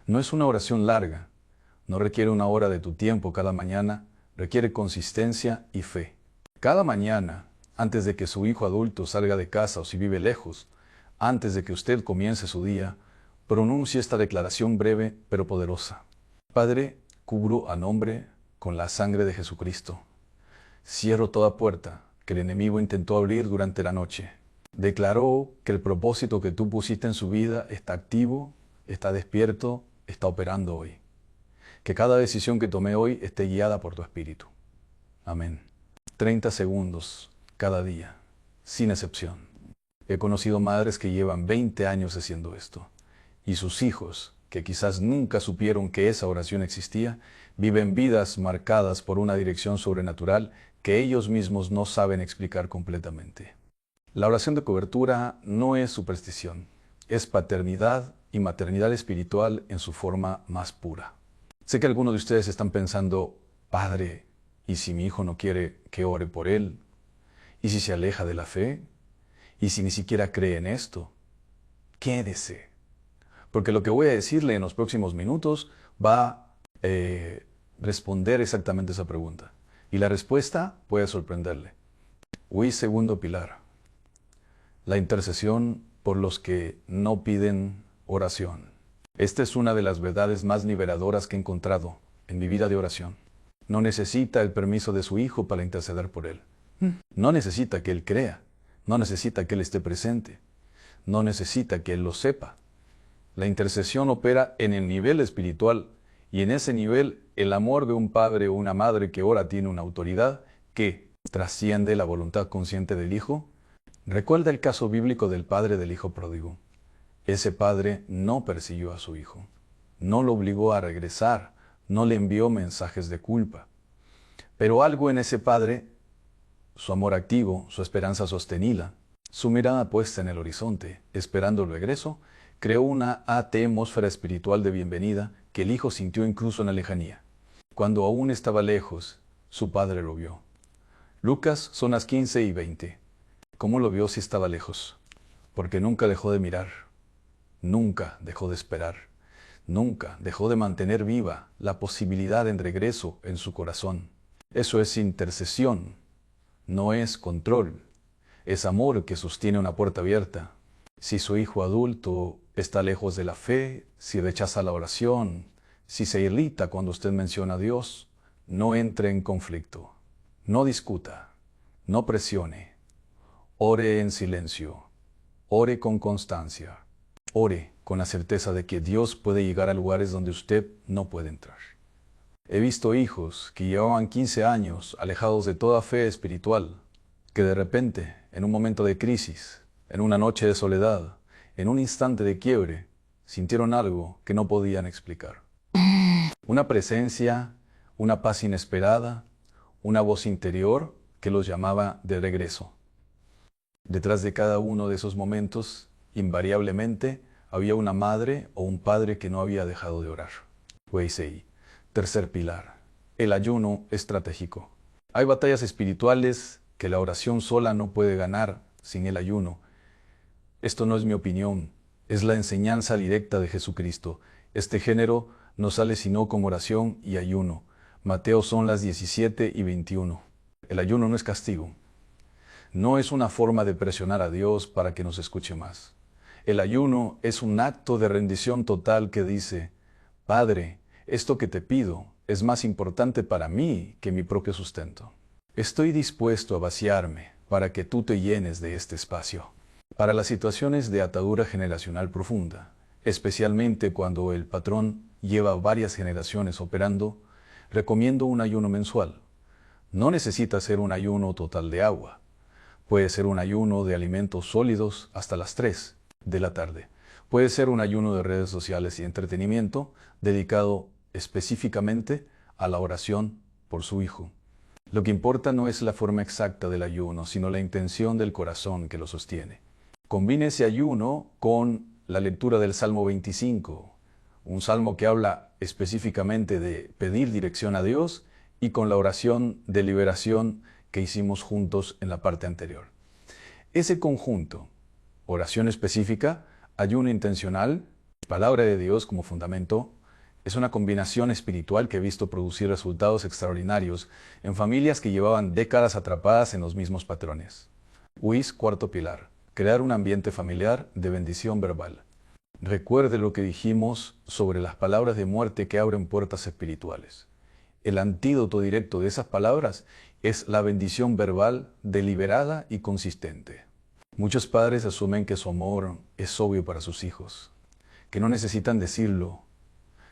No es una oración larga, no requiere una hora de tu tiempo cada mañana, requiere consistencia y fe. Cada mañana, antes de que su hijo adulto salga de casa o si vive lejos, antes de que usted comience su día, pronuncie esta declaración breve pero poderosa. Padre, cubro a nombre con la sangre de Jesucristo. Cierro toda puerta que el enemigo intentó abrir durante la noche. Declaró que el propósito que tú pusiste en su vida está activo, está despierto, está operando hoy. Que cada decisión que tomé hoy esté guiada por tu espíritu. Amén. 30 segundos cada día, sin excepción. He conocido madres que llevan 20 años haciendo esto. Y sus hijos, que quizás nunca supieron que esa oración existía, viven vidas marcadas por una dirección sobrenatural que ellos mismos no saben explicar completamente. La oración de cobertura no es superstición, es paternidad y maternidad espiritual en su forma más pura. Sé que algunos de ustedes están pensando, Padre, ¿y si mi hijo no quiere que ore por él? ¿Y si se aleja de la fe? ¿Y si ni siquiera cree en esto? Quédese. Porque lo que voy a decirle en los próximos minutos va a responder exactamente esa pregunta. Y la respuesta puede sorprenderle. Segundo pilar. La intercesión por los que no piden oración. Esta es una de las verdades más liberadoras que he encontrado en mi vida de oración. No necesita el permiso de su hijo para interceder por él. No necesita que él crea. No necesita que él esté presente. No necesita que él lo sepa. La intercesión opera en el nivel espiritual y en ese nivel el amor de un padre o una madre que ora tiene una autoridad que trasciende la voluntad consciente del hijo. Recuerda el caso bíblico del padre del hijo pródigo. Ese padre no persiguió a su hijo, no lo obligó a regresar, no le envió mensajes de culpa. Pero algo en ese padre, su amor activo, su esperanza sostenida, su mirada puesta en el horizonte, esperando el regreso, creó una atmósfera espiritual de bienvenida que el hijo sintió incluso en la lejanía. Cuando aún estaba lejos, su padre lo vio. Lucas, zonas 15 y 20. ¿Cómo lo vio si estaba lejos? Porque nunca dejó de mirar, nunca dejó de esperar, nunca dejó de mantener viva la posibilidad de regreso en su corazón. Eso es intercesión, no es control. Es amor que sostiene una puerta abierta. Si su hijo adulto está lejos de la fe, si rechaza la oración, si se irrita cuando usted menciona a Dios, no entre en conflicto, no discuta, no presione. Ore en silencio, ore con constancia, ore con la certeza de que Dios puede llegar a lugares donde usted no puede entrar. He visto hijos que llevaban 15 años alejados de toda fe espiritual, que de repente, en un momento de crisis, en una noche de soledad, en un instante de quiebre, sintieron algo que no podían explicar. Una presencia, una paz inesperada, una voz interior que los llamaba de regreso. Detrás de cada uno de esos momentos, invariablemente, había una madre o un padre que no había dejado de orar. Weisei. Tercer pilar. El ayuno estratégico. Hay batallas espirituales que la oración sola no puede ganar sin el ayuno. Esto no es mi opinión, Es la enseñanza directa de Jesucristo. Este género no sale sino con oración y ayuno. Mateo son las 17 y 21. El ayuno no es castigo. No es una forma de presionar a Dios para que nos escuche más. El ayuno es un acto de rendición total que dice, Padre, esto que te pido es más importante para mí que mi propio sustento. Estoy dispuesto a vaciarme para que tú te llenes de este espacio. Para las situaciones de atadura generacional profunda, especialmente cuando el patrón lleva varias generaciones operando, recomiendo un ayuno mensual. No necesita ser un ayuno total de agua. Puede ser un ayuno de alimentos sólidos hasta las 3 de la tarde. Puede ser un ayuno de redes sociales y entretenimiento dedicado específicamente a la oración por su hijo. Lo que importa no es la forma exacta del ayuno, sino la intención del corazón que lo sostiene. Combine ese ayuno con la lectura del Salmo 25, un salmo que habla específicamente de pedir dirección a Dios, y con la oración de liberación que hicimos juntos en la parte anterior. Ese conjunto, oración específica, ayuno intencional, palabra de Dios como fundamento, es una combinación espiritual que he visto producir resultados extraordinarios en familias que llevaban décadas atrapadas en los mismos patrones. UIS, cuarto pilar, crear un ambiente familiar de bendición verbal. Recuerde lo que dijimos sobre las palabras de muerte que abren puertas espirituales. El antídoto directo de esas palabras es la bendición verbal deliberada y consistente. Muchos padres asumen que su amor es obvio para sus hijos, que no necesitan decirlo,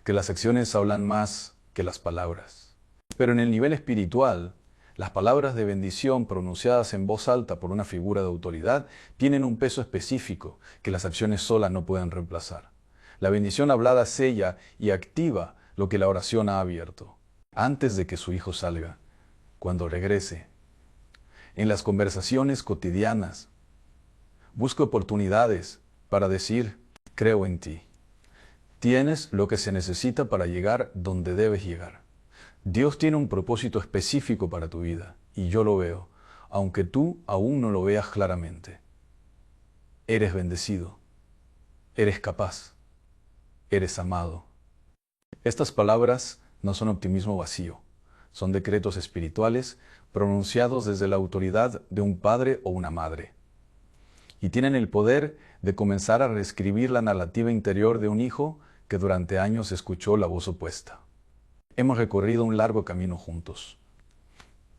que las acciones hablan más que las palabras. Pero en el nivel espiritual, las palabras de bendición pronunciadas en voz alta por una figura de autoridad tienen un peso específico que las acciones solas no pueden reemplazar. La bendición hablada sella y activa lo que la oración ha abierto. Antes de que su hijo salga, cuando regrese, en las conversaciones cotidianas, busque oportunidades para decir, creo en ti. Tienes lo que se necesita para llegar donde debes llegar. Dios tiene un propósito específico para tu vida, y yo lo veo, aunque tú aún no lo veas claramente. Eres bendecido, eres capaz, eres amado. Estas palabras no son optimismo vacío, son decretos espirituales pronunciados desde la autoridad de un padre o una madre. Y tienen el poder de comenzar a reescribir la narrativa interior de un hijo que durante años escuchó la voz opuesta. Hemos recorrido un largo camino juntos.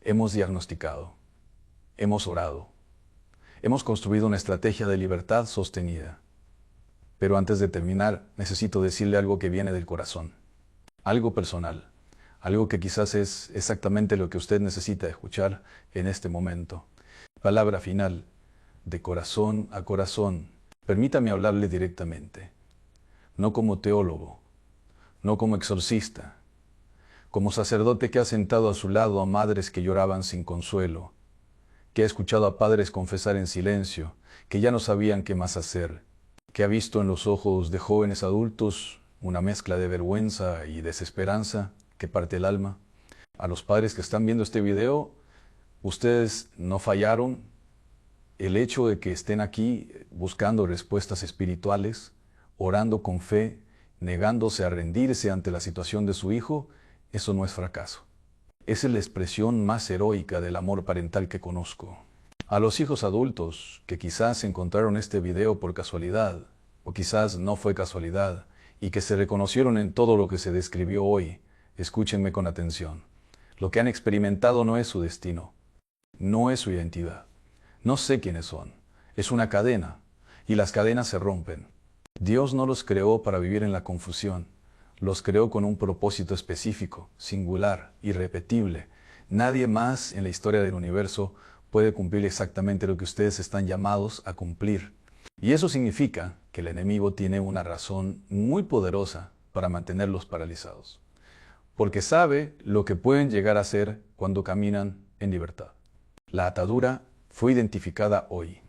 Hemos diagnosticado, hemos orado, hemos construido una estrategia de libertad sostenida. Pero antes de terminar, necesito decirle algo que viene del corazón. Algo personal, algo que quizás es exactamente lo que usted necesita escuchar en este momento. Palabra final, de corazón a corazón. Permítame hablarle directamente, no como teólogo, no como exorcista, como sacerdote que ha sentado a su lado a madres que lloraban sin consuelo, que ha escuchado a padres confesar en silencio, que ya no sabían qué más hacer, que ha visto en los ojos de jóvenes adultos una mezcla de vergüenza y desesperanza que parte el alma. A los padres que están viendo este video, ustedes no fallaron. El hecho de que estén aquí buscando respuestas espirituales, orando con fe, negándose a rendirse ante la situación de su hijo, eso no es fracaso. Es la expresión más heroica del amor parental que conozco. A los hijos adultos que quizás encontraron este video por casualidad, o quizás no fue casualidad, y que se reconocieron en todo lo que se describió hoy, escúchenme con atención. Lo que han experimentado no es su destino, no es su identidad. No sé quiénes son. Es una cadena, y las cadenas se rompen. Dios no los creó para vivir en la confusión. Los creó con un propósito específico, singular, irrepetible. Nadie más en la historia del universo puede cumplir exactamente lo que ustedes están llamados a cumplir. Y eso significa que el enemigo tiene una razón muy poderosa para mantenerlos paralizados. Porque sabe lo que pueden llegar a ser cuando caminan en libertad. La atadura fue identificada hoy.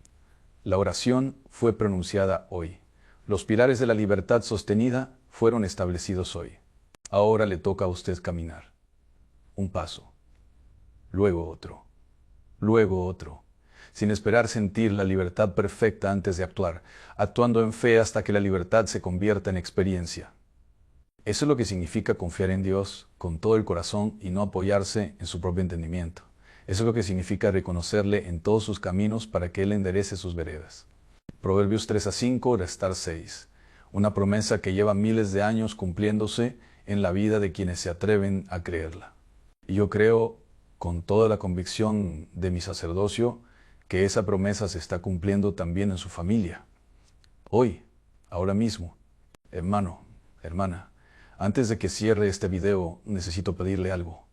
La oración fue pronunciada hoy. Los pilares de la libertad sostenida fueron establecidos hoy. Ahora le toca a usted caminar. Un paso, luego otro, luego otro. sin esperar sentir la libertad perfecta antes de actuar, actuando en fe hasta que la libertad se convierta en experiencia. Eso es lo que significa confiar en Dios con todo el corazón y no apoyarse en su propio entendimiento. Eso es lo que significa reconocerle en todos sus caminos para que Él enderece sus veredas. Proverbios 3-5, restar 6. Una promesa que lleva miles de años cumpliéndose en la vida de quienes se atreven a creerla. Y yo creo, con toda la convicción de mi sacerdocio, que esa promesa se está cumpliendo también en su familia. Hoy, ahora mismo, hermano, hermana, antes de que cierre este video, necesito pedirle algo.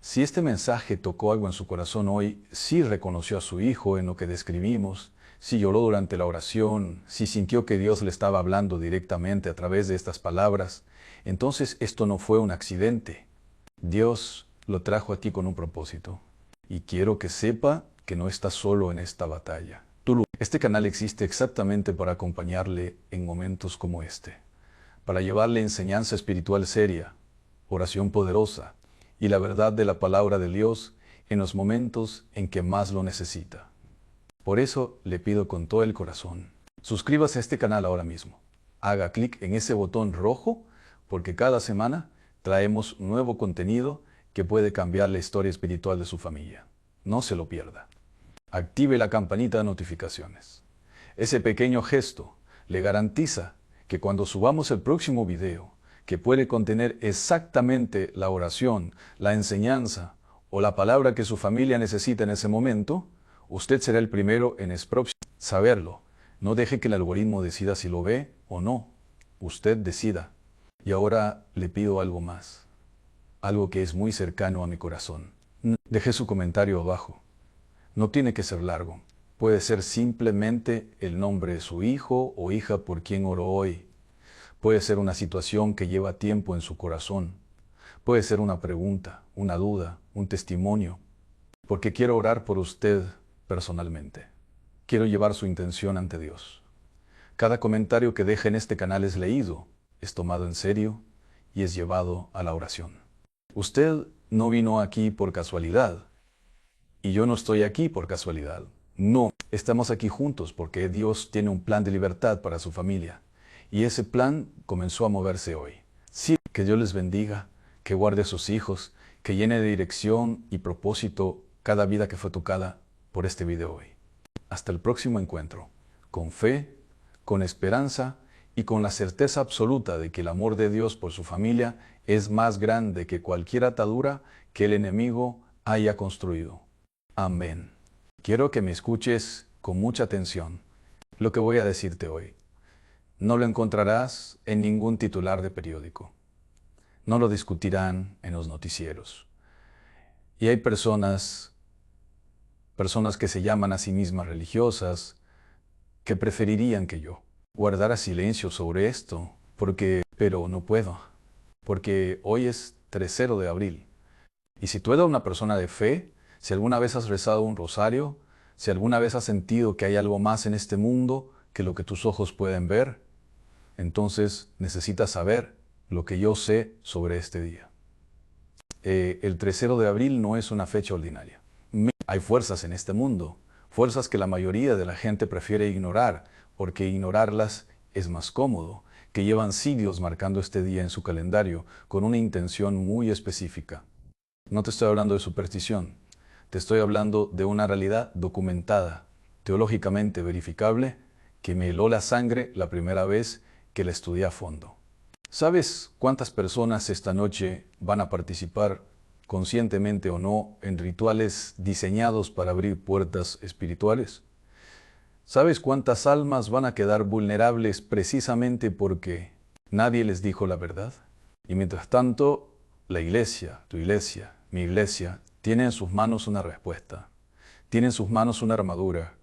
Si este mensaje tocó algo en su corazón hoy, si reconoció a su hijo en lo que describimos, si lloró durante la oración, si sintió que Dios le estaba hablando directamente a través de estas palabras, entonces esto no fue un accidente. Dios lo trajo aquí con un propósito. Y quiero que sepa que no está solo en esta batalla. Este canal existe exactamente para acompañarle en momentos como este, para llevarle enseñanza espiritual seria, oración poderosa y la verdad de la palabra de Dios en los momentos en que más lo necesita. Por eso le pido con todo el corazón, suscríbase a este canal ahora mismo. Haga clic en ese botón rojo porque cada semana traemos nuevo contenido que puede cambiar la historia espiritual de su familia. No se lo pierda. Active la campanita de notificaciones. Ese pequeño gesto le garantiza que cuando subamos el próximo video, que puede contener exactamente la oración, la enseñanza o la palabra que su familia necesita en ese momento, usted será el primero en saberlo. No deje que el algoritmo decida si lo ve o no. Usted decida. Y ahora le pido algo más. Algo que es muy cercano a mi corazón. Deje su comentario abajo. No tiene que ser largo. Puede ser simplemente el nombre de su hijo o hija por quien oró hoy. Puede ser una situación que lleva tiempo en su corazón. Puede ser una pregunta, una duda, un testimonio. Porque quiero orar por usted personalmente. Quiero llevar su intención ante Dios. Cada comentario que deje en este canal es leído, es tomado en serio y es llevado a la oración. Usted no vino aquí por casualidad. Y yo no estoy aquí por casualidad. No, estamos aquí juntos porque Dios tiene un plan de libertad para su familia. Y ese plan comenzó a moverse hoy. Sí, que Dios les bendiga, que guarde a sus hijos, que llene de dirección y propósito cada vida que fue tocada por este video hoy. Hasta el próximo encuentro, con fe, con esperanza y con la certeza absoluta de que el amor de Dios por su familia es más grande que cualquier atadura que el enemigo haya construido. Amén. Quiero que me escuches con mucha atención lo que voy a decirte hoy. No lo encontrarás en ningún titular de periódico. No lo discutirán en los noticieros. Y hay personas que se llaman a sí mismas religiosas, que preferirían que yo guardara silencio sobre esto, pero no puedo, porque hoy es 3 de abril. Y si tú eres una persona de fe, si alguna vez has rezado un rosario, si alguna vez has sentido que hay algo más en este mundo que lo que tus ojos pueden ver, entonces necesitas saber lo que yo sé sobre este día. El 3 de abril no es una fecha ordinaria. Hay fuerzas en este mundo, fuerzas que la mayoría de la gente prefiere ignorar, porque ignorarlas es más cómodo, que llevan siglos marcando este día en su calendario con una intención muy específica. No te estoy hablando de superstición, te estoy hablando de una realidad documentada, teológicamente verificable, que me heló la sangre la primera vez que la estudié a fondo. ¿Sabes cuántas personas esta noche van a participar, conscientemente o no, en rituales diseñados para abrir puertas espirituales? ¿Sabes cuántas almas van a quedar vulnerables precisamente porque nadie les dijo la verdad? Y mientras tanto, la iglesia, tu iglesia, mi iglesia, tiene en sus manos una respuesta. Tiene en sus manos una armadura.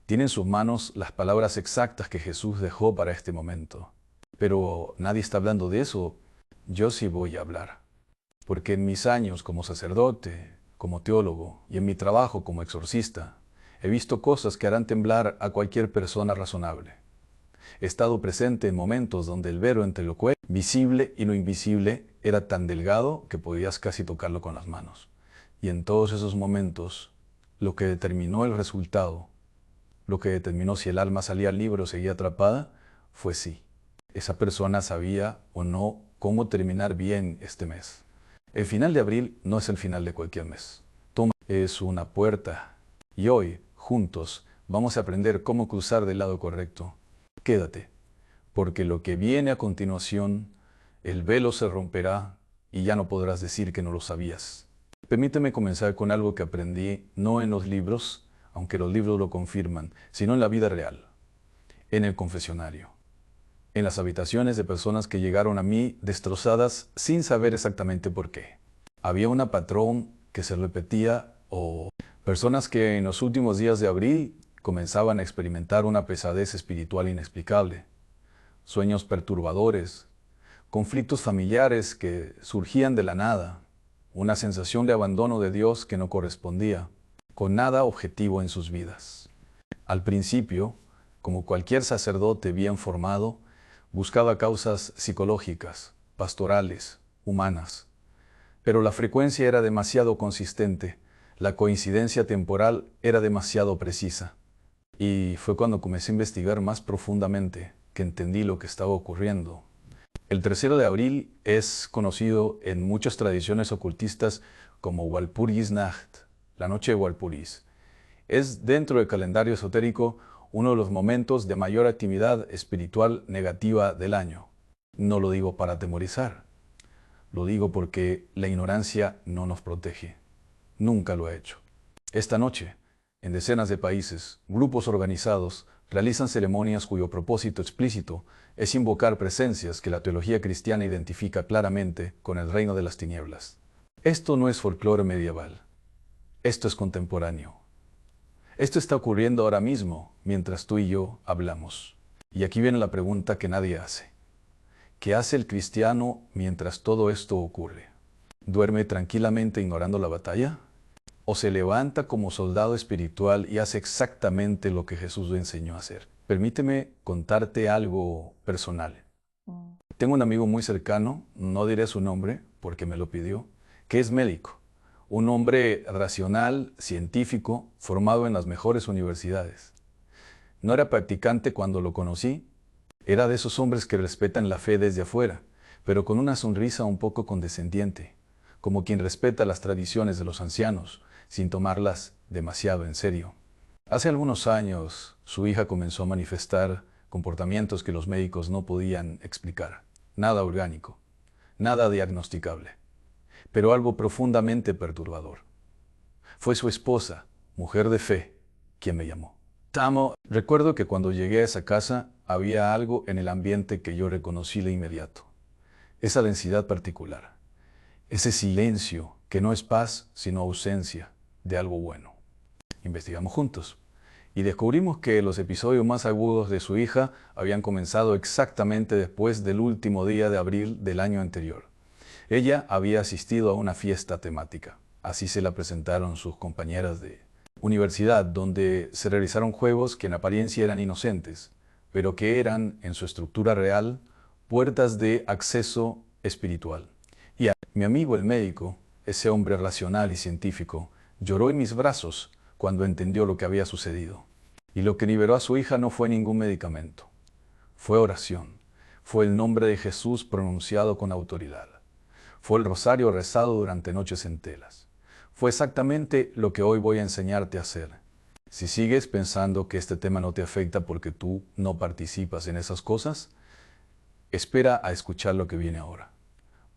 Tiene en sus manos las palabras exactas que Jesús dejó para este momento. Pero nadie está hablando de eso. Yo sí voy a hablar. Porque en mis años como sacerdote, como teólogo y en mi trabajo como exorcista, he visto cosas que harán temblar a cualquier persona razonable. He estado presente en momentos donde el velo entre lo visible y lo invisible era tan delgado que podías casi tocarlo con las manos. Y en todos esos momentos, lo que determinó el resultado, lo que determinó si el alma salía libre o seguía atrapada, fue sí. Esa persona sabía o no cómo terminar bien este mes. El final de abril no es el final de cualquier mes. Es una puerta. Y hoy, juntos, vamos a aprender cómo cruzar del lado correcto. Quédate, porque lo que viene a continuación, el velo se romperá y ya no podrás decir que no lo sabías. Permíteme comenzar con algo que aprendí no en los libros, aunque los libros lo confirman, sino en la vida real, en el confesionario, en las habitaciones de personas que llegaron a mí destrozadas sin saber exactamente por qué. Había un patrón que se repetía o personas que en los últimos días de abril comenzaban a experimentar una pesadez espiritual inexplicable, sueños perturbadores, conflictos familiares que surgían de la nada, una sensación de abandono de Dios que no correspondía, con nada objetivo en sus vidas. Al principio, como cualquier sacerdote bien formado, buscaba causas psicológicas, pastorales, humanas. Pero la frecuencia era demasiado consistente, la coincidencia temporal era demasiado precisa. Y fue cuando comencé a investigar más profundamente que entendí lo que estaba ocurriendo. El 3 de abril es conocido en muchas tradiciones ocultistas como Walpurgisnacht, la noche de Walpurgis. Es dentro del calendario esotérico uno de los momentos de mayor actividad espiritual negativa del año. No lo digo para atemorizar, lo digo porque la ignorancia no nos protege. Nunca lo ha hecho. Esta noche, en decenas de países, grupos organizados realizan ceremonias cuyo propósito explícito es invocar presencias que la teología cristiana identifica claramente con el reino de las tinieblas. Esto no es folclore medieval. Esto es contemporáneo. Esto está ocurriendo ahora mismo, mientras tú y yo hablamos. Y aquí viene la pregunta que nadie hace. ¿Qué hace el cristiano mientras todo esto ocurre? ¿Duerme tranquilamente ignorando la batalla? ¿O se levanta como soldado espiritual y hace exactamente lo que Jesús le enseñó a hacer? Permíteme contarte algo personal. Tengo un amigo muy cercano, no diré su nombre porque me lo pidió, que es médico. Un hombre racional, científico, formado en las mejores universidades. No era practicante cuando lo conocí. Era de esos hombres que respetan la fe desde afuera, pero con una sonrisa un poco condescendiente, como quien respeta las tradiciones de los ancianos, sin tomarlas demasiado en serio. Hace algunos años, su hija comenzó a manifestar comportamientos que los médicos no podían explicar. Nada orgánico, nada diagnosticable, pero algo profundamente perturbador. Fue su esposa, mujer de fe, quien me llamó. Tamo, recuerdo que cuando llegué a esa casa había algo en el ambiente que yo reconocí de inmediato. Esa densidad particular, ese silencio que no es paz sino ausencia de algo bueno. Investigamos juntos y descubrimos que los episodios más agudos de su hija habían comenzado exactamente después del último día de abril del año anterior. Ella había asistido a una fiesta temática, así se la presentaron sus compañeras de universidad, donde se realizaron juegos que en apariencia eran inocentes, pero que eran, en su estructura real, puertas de acceso espiritual. Y mi amigo el médico, ese hombre racional y científico, lloró en mis brazos cuando entendió lo que había sucedido. Y lo que liberó a su hija no fue ningún medicamento. Fue oración. Fue el nombre de Jesús pronunciado con autoridad. Fue el rosario rezado durante noches enteras. Fue exactamente lo que hoy voy a enseñarte a hacer. Si sigues pensando que este tema no te afecta porque tú no participas en esas cosas, espera a escuchar lo que viene ahora.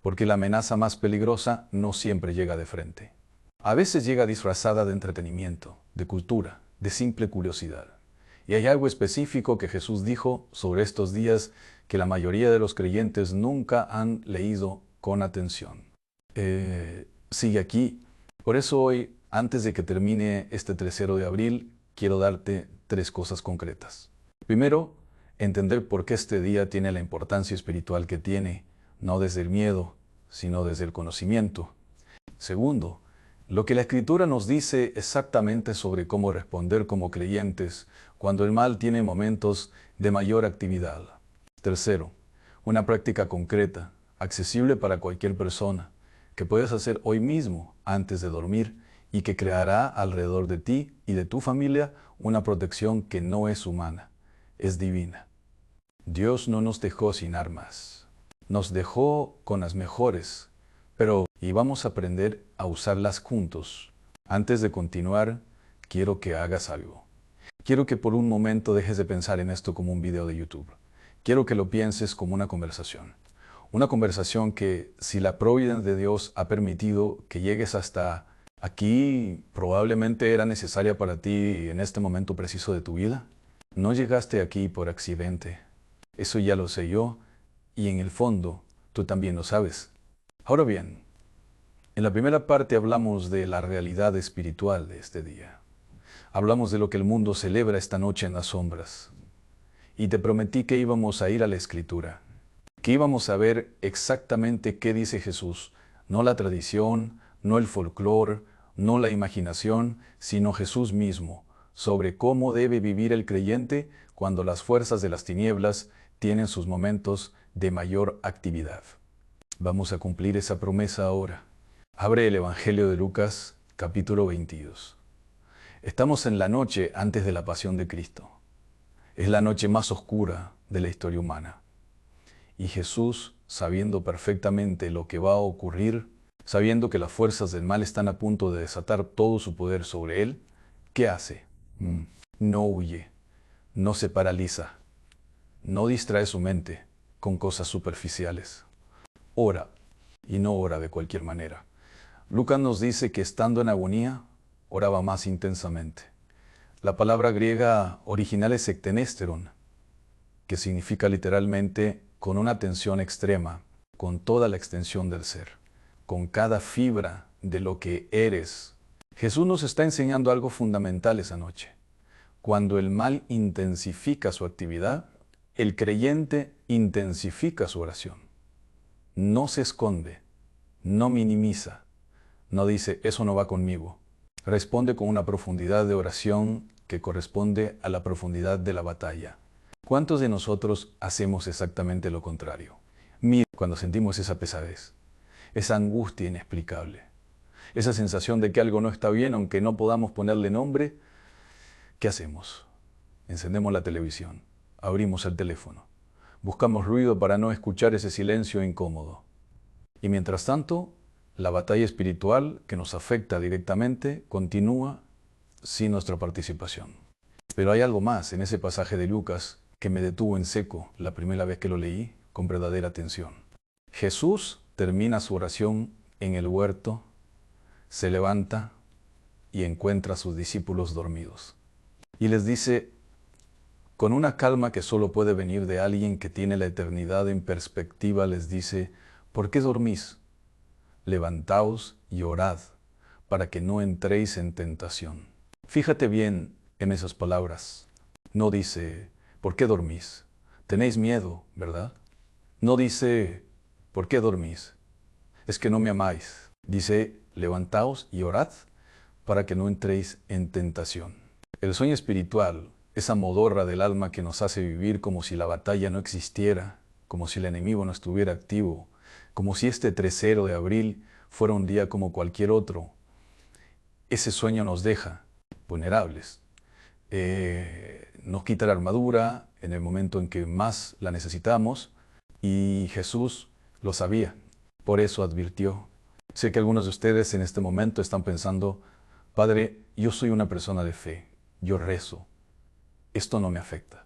Porque la amenaza más peligrosa no siempre llega de frente. A veces llega disfrazada de entretenimiento, de cultura, de simple curiosidad. Y hay algo específico que Jesús dijo sobre estos días que la mayoría de los creyentes nunca han leído con atención. Sigue aquí. Por eso hoy, antes de que termine este 3 de abril, quiero darte 3 cosas concretas. Primero, entender por qué este día tiene la importancia espiritual que tiene, no desde el miedo, sino desde el conocimiento. Segundo, lo que la Escritura nos dice exactamente sobre cómo responder como creyentes cuando el mal tiene momentos de mayor actividad. Tercero, una práctica concreta, accesible para cualquier persona, que puedes hacer hoy mismo antes de dormir y que creará alrededor de ti y de tu familia una protección que no es humana, es divina. Dios no nos dejó sin armas, nos dejó con las mejores, pero y vamos a aprender a usarlas juntos. Antes de continuar, quiero que hagas algo. Quiero que por un momento dejes de pensar en esto como un video de YouTube. Quiero que lo pienses como una conversación. Una conversación que, si la providencia de Dios ha permitido que llegues hasta aquí, probablemente era necesaria para ti en este momento preciso de tu vida. No llegaste aquí por accidente. Eso ya lo sé yo, y en el fondo, tú también lo sabes. Ahora bien, en la primera parte hablamos de la realidad espiritual de este día. Hablamos de lo que el mundo celebra esta noche en las sombras. Y te prometí que íbamos a ir a la Escritura, que íbamos a ver exactamente qué dice Jesús, no la tradición, no el folclore, no la imaginación, sino Jesús mismo, sobre cómo debe vivir el creyente cuando las fuerzas de las tinieblas tienen sus momentos de mayor actividad. Vamos a cumplir esa promesa ahora. Abre el Evangelio de Lucas, capítulo 22. Estamos en la noche antes de la pasión de Cristo. Es la noche más oscura de la historia humana. Y Jesús, sabiendo perfectamente lo que va a ocurrir, sabiendo que las fuerzas del mal están a punto de desatar todo su poder sobre él, ¿qué hace? No huye, no se paraliza, no distrae su mente con cosas superficiales. Ora, y no ora de cualquier manera. Lucas nos dice que estando en agonía, oraba más intensamente. La palabra griega original es ektenesteron, que significa literalmente con una atención extrema, con toda la extensión del ser, con cada fibra de lo que eres. Jesús nos está enseñando algo fundamental esa noche. Cuando el mal intensifica su actividad, el creyente intensifica su oración. No se esconde, no minimiza, no dice, eso no va conmigo. Responde con una profundidad de oración que corresponde a la profundidad de la batalla. ¿Cuántos de nosotros hacemos exactamente lo contrario? Mira, cuando sentimos esa pesadez, esa angustia inexplicable, esa sensación de que algo no está bien, aunque no podamos ponerle nombre, ¿qué hacemos? Encendemos la televisión, abrimos el teléfono, buscamos ruido para no escuchar ese silencio incómodo. Y mientras tanto, la batalla espiritual que nos afecta directamente continúa sin nuestra participación. Pero hay algo más en ese pasaje de Lucas que me detuvo en seco la primera vez que lo leí con verdadera atención. Jesús termina su oración en el huerto, se levanta y encuentra a sus discípulos dormidos. Y les dice, con una calma que solo puede venir de alguien que tiene la eternidad en perspectiva, les dice, ¿por qué dormís? Levantaos y orad, para que no entréis en tentación. Fíjate bien en esas palabras. No dice, ¿por qué dormís? Tenéis miedo, ¿verdad? No dice, ¿por qué dormís? Es que no me amáis. Dice, levantaos y orad, para que no entréis en tentación. El sueño espiritual, esa modorra del alma que nos hace vivir como si la batalla no existiera, como si el enemigo no estuviera activo, como si este 3 de abril fuera un día como cualquier otro. Ese sueño nos deja vulnerables. Nos quita la armadura en el momento en que más la necesitamos, y Jesús lo sabía, por eso advirtió. Sé que algunos de ustedes en este momento están pensando, Padre, yo soy una persona de fe, yo rezo, esto no me afecta.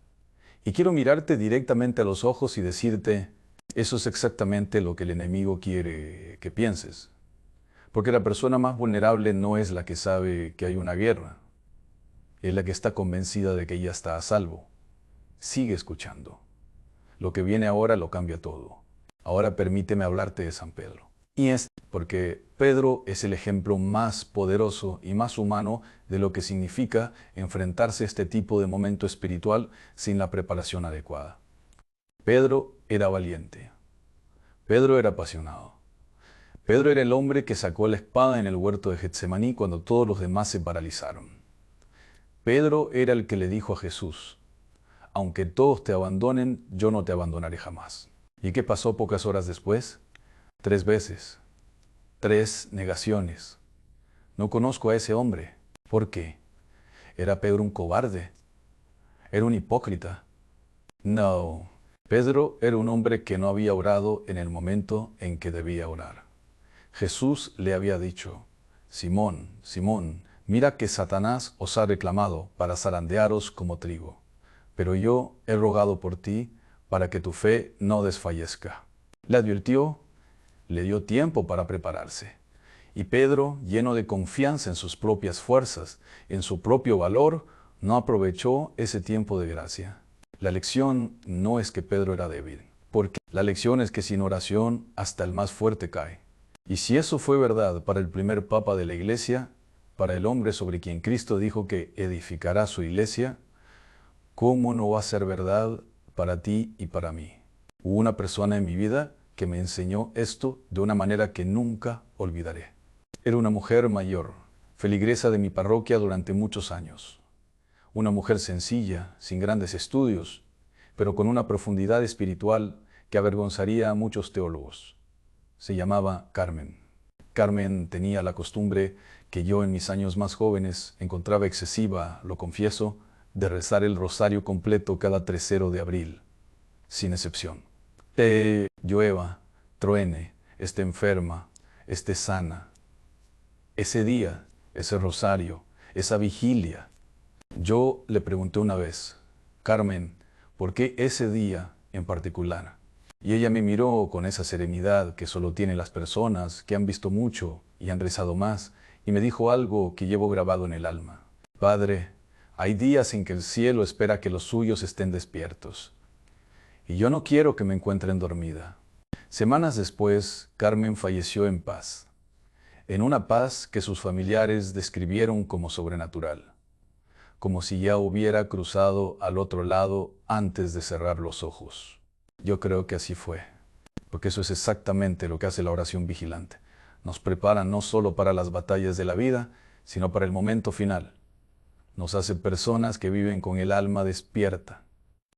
Y quiero mirarte directamente a los ojos y decirte, eso es exactamente lo que el enemigo quiere que pienses. Porque la persona más vulnerable no es la que sabe que hay una guerra, es la que está convencida de que ella está a salvo. Sigue escuchando. Lo que viene ahora lo cambia todo. Ahora permíteme hablarte de San Pedro. Y es porque Pedro es el ejemplo más poderoso y más humano de lo que significa enfrentarse a este tipo de momento espiritual sin la preparación adecuada. Pedro era valiente. Pedro era apasionado. Pedro era el hombre que sacó la espada en el huerto de Getsemaní cuando todos los demás se paralizaron. Pedro era el que le dijo a Jesús, aunque todos te abandonen, yo no te abandonaré jamás. ¿Y qué pasó pocas horas después? 3 veces, 3 negaciones. No conozco a ese hombre. ¿Por qué? ¿Era Pedro un cobarde? ¿Era un hipócrita? No. Pedro era un hombre que no había orado en el momento en que debía orar. Jesús le había dicho: Simón, Simón, mira que Satanás os ha reclamado para zarandearos como trigo. Pero yo he rogado por ti para que tu fe no desfallezca. Le advirtió, le dio tiempo para prepararse. Y Pedro, lleno de confianza en sus propias fuerzas, en su propio valor, no aprovechó ese tiempo de gracia. La lección no es que Pedro era débil, porque la lección es que sin oración hasta el más fuerte cae. Y si eso fue verdad para el primer papa de la Iglesia, para el hombre sobre quien Cristo dijo que edificará su Iglesia, ¿cómo no va a ser verdad para ti y para mí? Hubo una persona en mi vida que me enseñó esto de una manera que nunca olvidaré. Era una mujer mayor, feligresa de mi parroquia durante muchos años. Una mujer sencilla, sin grandes estudios, pero con una profundidad espiritual que avergonzaría a muchos teólogos. Se llamaba Carmen. Carmen tenía la costumbre que yo en mis años más jóvenes encontraba excesiva, lo confieso, de rezar el rosario completo cada 3 de abril, sin excepción. Llueva, truene, esté enferma, esté sana. Ese día, ese rosario, esa vigilia. Yo le pregunté una vez: Carmen, ¿por qué ese día en particular? Y ella me miró con esa serenidad que solo tienen las personas que han visto mucho y han rezado más, y me dijo algo que llevo grabado en el alma. Padre, hay días en que el cielo espera que los suyos estén despiertos. Y yo no quiero que me encuentren dormida. Semanas después, Carmen falleció en paz. En una paz que sus familiares describieron como sobrenatural, como si ya hubiera cruzado al otro lado antes de cerrar los ojos. Yo creo que así fue, porque eso es exactamente lo que hace la oración vigilante. Nos prepara no solo para las batallas de la vida, sino para el momento final. Nos hace personas que viven con el alma despierta.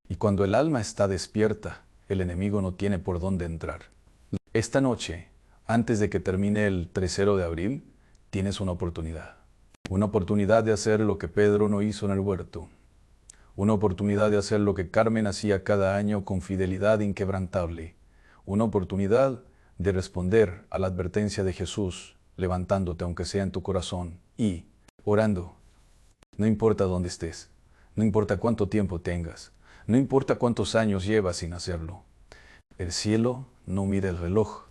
Y cuando el alma está despierta, el enemigo no tiene por dónde entrar. Esta noche, antes de que termine el 3 de abril, tienes una oportunidad. Una oportunidad de hacer lo que Pedro no hizo en el huerto. Una oportunidad de hacer lo que Carmen hacía cada año con fidelidad inquebrantable. Una oportunidad de responder a la advertencia de Jesús, levantándote aunque sea en tu corazón y orando. No importa dónde estés, no importa cuánto tiempo tengas, no importa cuántos años llevas sin hacerlo. El cielo no mira el reloj,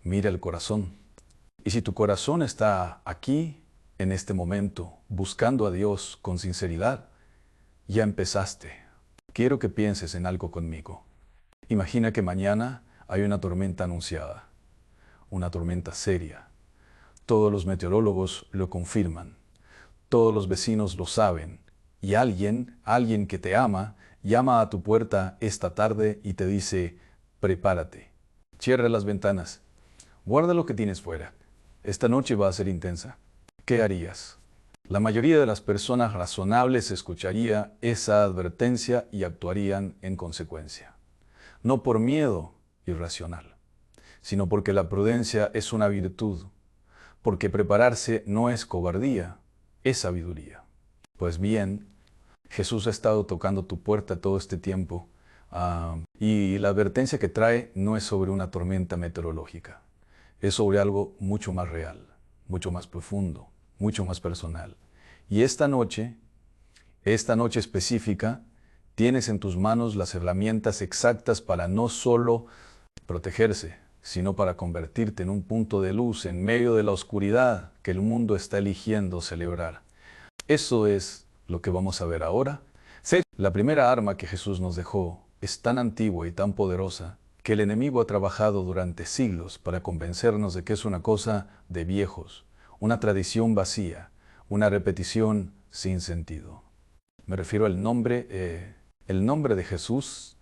mira el corazón. Y si tu corazón está aquí, en este momento, buscando a Dios con sinceridad, ya empezaste. Quiero que pienses en algo conmigo. Imagina que mañana hay una tormenta anunciada, una tormenta seria. Todos los meteorólogos lo confirman, todos los vecinos lo saben, y alguien que te ama, llama a tu puerta esta tarde y te dice: prepárate, cierra las ventanas, guarda lo que tienes fuera. Esta noche va a ser intensa. ¿Qué harías? La mayoría de las personas razonables escucharía esa advertencia y actuarían en consecuencia. No por miedo irracional, sino porque la prudencia es una virtud, porque prepararse no es cobardía, es sabiduría. Pues bien, Jesús ha estado tocando tu puerta todo este tiempo, y la advertencia que trae no es sobre una tormenta meteorológica, es sobre algo mucho más real, mucho más profundo, mucho más personal. Y esta noche específica, tienes en tus manos las herramientas exactas para no solo protegerse, sino para convertirte en un punto de luz en medio de la oscuridad que el mundo está eligiendo celebrar. Eso es lo que vamos a ver ahora. La primera arma que Jesús nos dejó es tan antigua y tan poderosa que el enemigo ha trabajado durante siglos para convencernos de que es una cosa de viejos, una tradición vacía, una repetición sin sentido. Me refiero al nombre, el nombre de Jesús.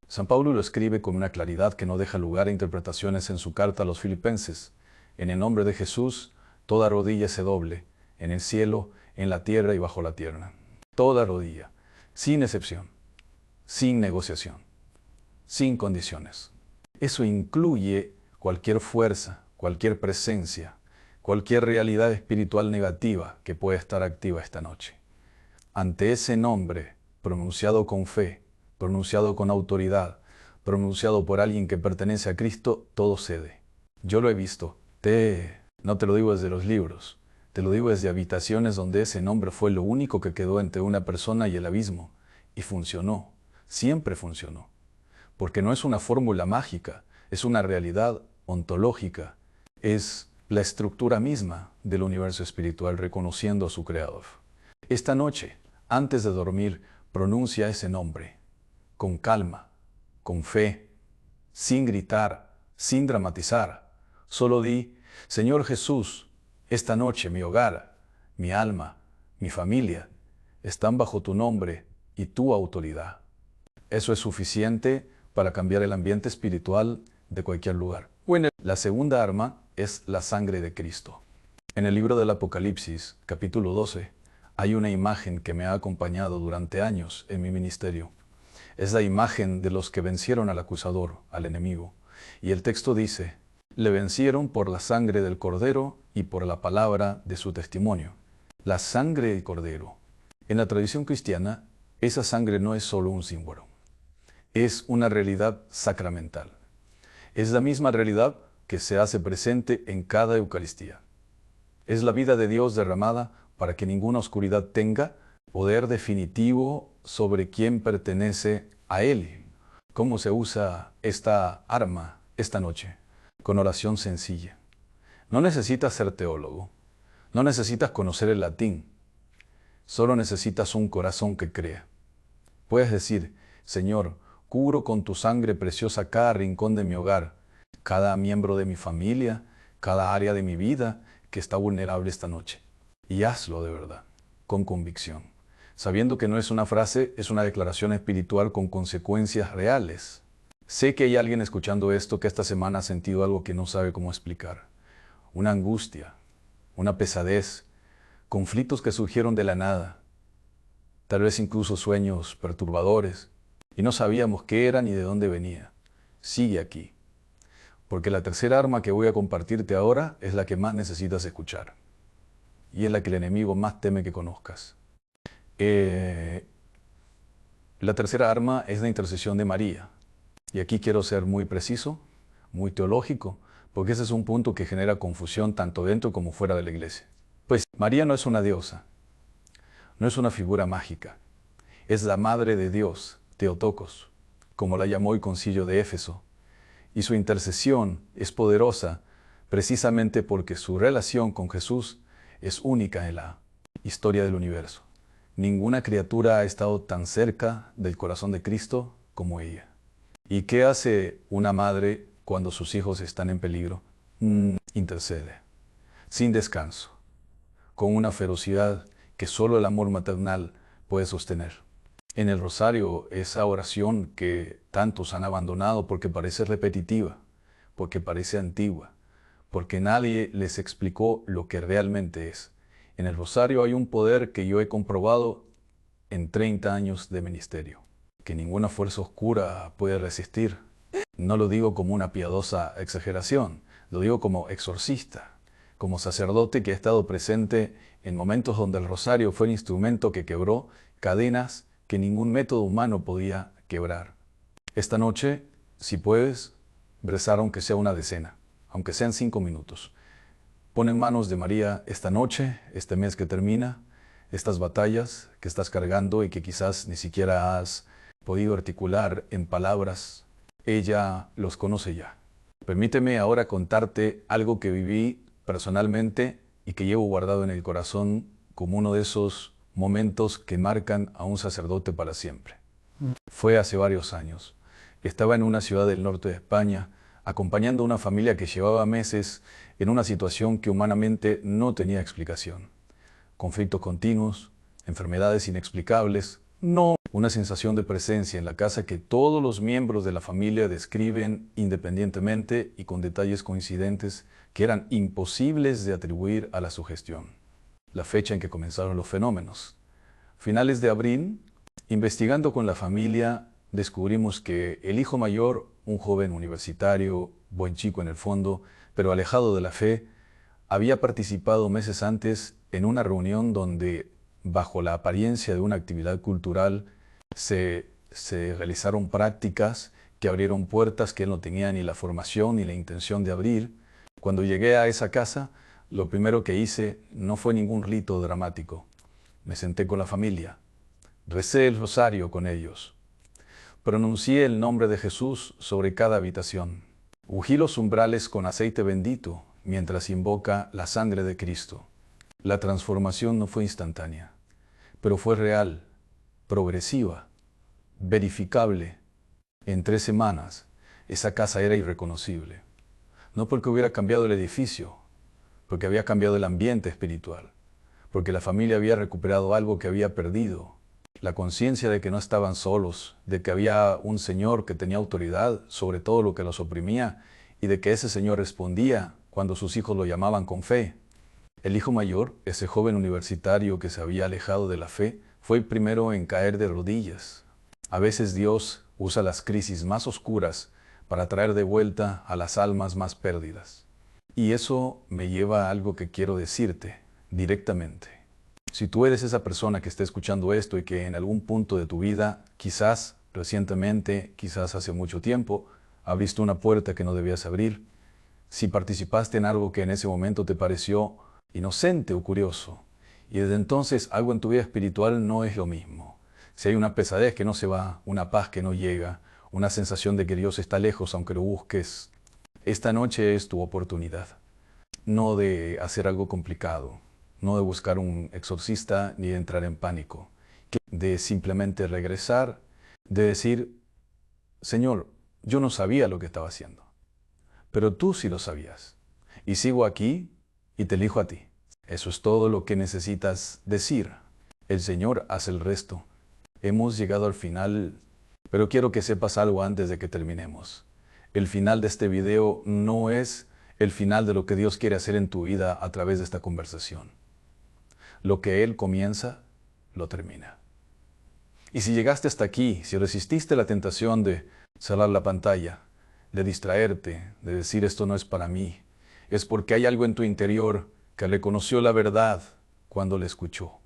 San Pablo lo escribe con una claridad que no deja lugar a interpretaciones en su carta a los Filipenses. En el nombre de Jesús, toda rodilla se doble, en el cielo, en la tierra y bajo la tierra. Toda rodilla, sin excepción, sin negociación, sin condiciones. Eso incluye cualquier fuerza, cualquier presencia, cualquier realidad espiritual negativa que pueda estar activa esta noche. Ante ese nombre, pronunciado con fe, pronunciado con autoridad, pronunciado por alguien que pertenece a Cristo, todo cede. Yo lo he visto. No te lo digo desde los libros, te lo digo desde habitaciones donde ese nombre fue lo único que quedó entre una persona y el abismo. Y funcionó, siempre funcionó. Porque no es una fórmula mágica, es una realidad ontológica, es la estructura misma del universo espiritual reconociendo a su creador. Esta noche, antes de dormir, pronuncia ese nombre, con calma, con fe, sin gritar, sin dramatizar. Solo di, Señor Jesús, esta noche mi hogar, mi alma, mi familia, están bajo tu nombre y tu autoridad. Eso es suficiente para cambiar el ambiente espiritual de cualquier lugar. Bueno, la segunda arma es la sangre de Cristo. En el libro del Apocalipsis, capítulo 12, hay una imagen que me ha acompañado durante años en mi ministerio. Es la imagen de los que vencieron al acusador, al enemigo. Y el texto dice, le vencieron por la sangre del Cordero y por la palabra de su testimonio. La sangre del Cordero. En la tradición cristiana, esa sangre no es solo un símbolo. Es una realidad sacramental. Es la misma realidad que se hace presente en cada Eucaristía. Es la vida de Dios derramada para que ninguna oscuridad tenga poder definitivo sobre quién pertenece a Él. ¿Cómo se usa esta arma esta noche? Con oración sencilla. No necesitas ser teólogo. No necesitas conocer el latín. Solo necesitas un corazón que crea. Puedes decir, Señor, cubro con tu sangre preciosa cada rincón de mi hogar, cada miembro de mi familia, cada área de mi vida que está vulnerable esta noche. Y hazlo de verdad, con convicción, sabiendo que no es una frase, es una declaración espiritual con consecuencias reales. Sé que hay alguien escuchando esto que esta semana ha sentido algo que no sabe cómo explicar. Una angustia, una pesadez, conflictos que surgieron de la nada, tal vez incluso sueños perturbadores, y no sabíamos qué era ni de dónde venía. Sigue aquí, porque la tercera arma que voy a compartirte ahora es la que más necesitas escuchar, y es la que el enemigo más teme que conozcas. La tercera arma es la intercesión de María, y aquí quiero ser muy preciso, muy teológico, porque ese es un punto que genera confusión tanto dentro como fuera de la iglesia. Pues María no es una diosa, no es una figura mágica, es la Madre de Dios, Theotokos, como la llamó el Concilio de Éfeso, y su intercesión es poderosa precisamente porque su relación con Jesús es única en la historia del universo. Ninguna criatura ha estado tan cerca del corazón de Cristo como ella. ¿Y qué hace una madre cuando sus hijos están en peligro? Intercede, sin descanso, con una ferocidad que solo el amor maternal puede sostener. En el rosario, esa oración que tantos han abandonado porque parece repetitiva, porque parece antigua, porque nadie les explicó lo que realmente es. En el rosario hay un poder que yo he comprobado en 30 años de ministerio, que ninguna fuerza oscura puede resistir. No lo digo como una piadosa exageración, lo digo como exorcista, como sacerdote que ha estado presente en momentos donde el rosario fue el instrumento que quebró cadenas que ningún método humano podía quebrar. Esta noche, si puedes, rezar aunque sea una decena, aunque sean 5 minutos. Pon en manos de María esta noche, este mes que termina, estas batallas que estás cargando y que quizás ni siquiera has podido articular en palabras. Ella los conoce ya. Permíteme ahora contarte algo que viví personalmente y que llevo guardado en el corazón como uno de esos momentos que marcan a un sacerdote para siempre. Fue hace varios años. Estaba en una ciudad del norte de España, acompañando a una familia que llevaba meses en una situación que humanamente no tenía explicación. Conflictos continuos, enfermedades inexplicables, una sensación de presencia en la casa que todos los miembros de la familia describen independientemente y con detalles coincidentes que eran imposibles de atribuir a la sugestión. La fecha en que comenzaron los fenómenos. Finales de abril, investigando con la familia, descubrimos que el hijo mayor, un joven universitario, buen chico en el fondo, pero alejado de la fe, había participado meses antes en una reunión donde, bajo la apariencia de una actividad cultural, se realizaron prácticas que abrieron puertas que él no tenía ni la formación ni la intención de abrir. Cuando llegué a esa casa, lo primero que hice no fue ningún rito dramático. Me senté con la familia, recé el rosario con ellos, pronuncié el nombre de Jesús sobre cada habitación, ungí los umbrales con aceite bendito mientras invoca la sangre de Cristo. La transformación no fue instantánea, pero fue real, progresiva, verificable. En 3 semanas, esa casa era irreconocible. No porque hubiera cambiado el edificio, porque había cambiado el ambiente espiritual, porque la familia había recuperado algo que había perdido, la conciencia de que no estaban solos, de que había un Señor que tenía autoridad sobre todo lo que los oprimía y de que ese Señor respondía cuando sus hijos lo llamaban con fe. El hijo mayor, ese joven universitario que se había alejado de la fe, fue el primero en caer de rodillas. A veces Dios usa las crisis más oscuras para traer de vuelta a las almas más pérdidas. Y eso me lleva a algo que quiero decirte directamente. Si tú eres esa persona que está escuchando esto y que en algún punto de tu vida, quizás recientemente, quizás hace mucho tiempo, abriste una puerta que no debías abrir, si participaste en algo que en ese momento te pareció inocente o curioso, y desde entonces algo en tu vida espiritual no es lo mismo. Si hay una pesadez que no se va, una paz que no llega, una sensación de que Dios está lejos aunque lo busques, esta noche es tu oportunidad. No de hacer algo complicado, no de buscar un exorcista ni de entrar en pánico, de simplemente regresar, de decir, Señor, yo no sabía lo que estaba haciendo, pero tú sí lo sabías. Y sigo aquí y te elijo a ti. Eso es todo lo que necesitas decir. El Señor hace el resto. Hemos llegado al final, pero quiero que sepas algo antes de que terminemos. El final de este video no es el final de lo que Dios quiere hacer en tu vida a través de esta conversación. Lo que Él comienza, lo termina. Y si llegaste hasta aquí, si resististe la tentación de cerrar la pantalla, de distraerte, de decir esto no es para mí, es porque hay algo en tu interior que reconoció la verdad cuando la escuchó.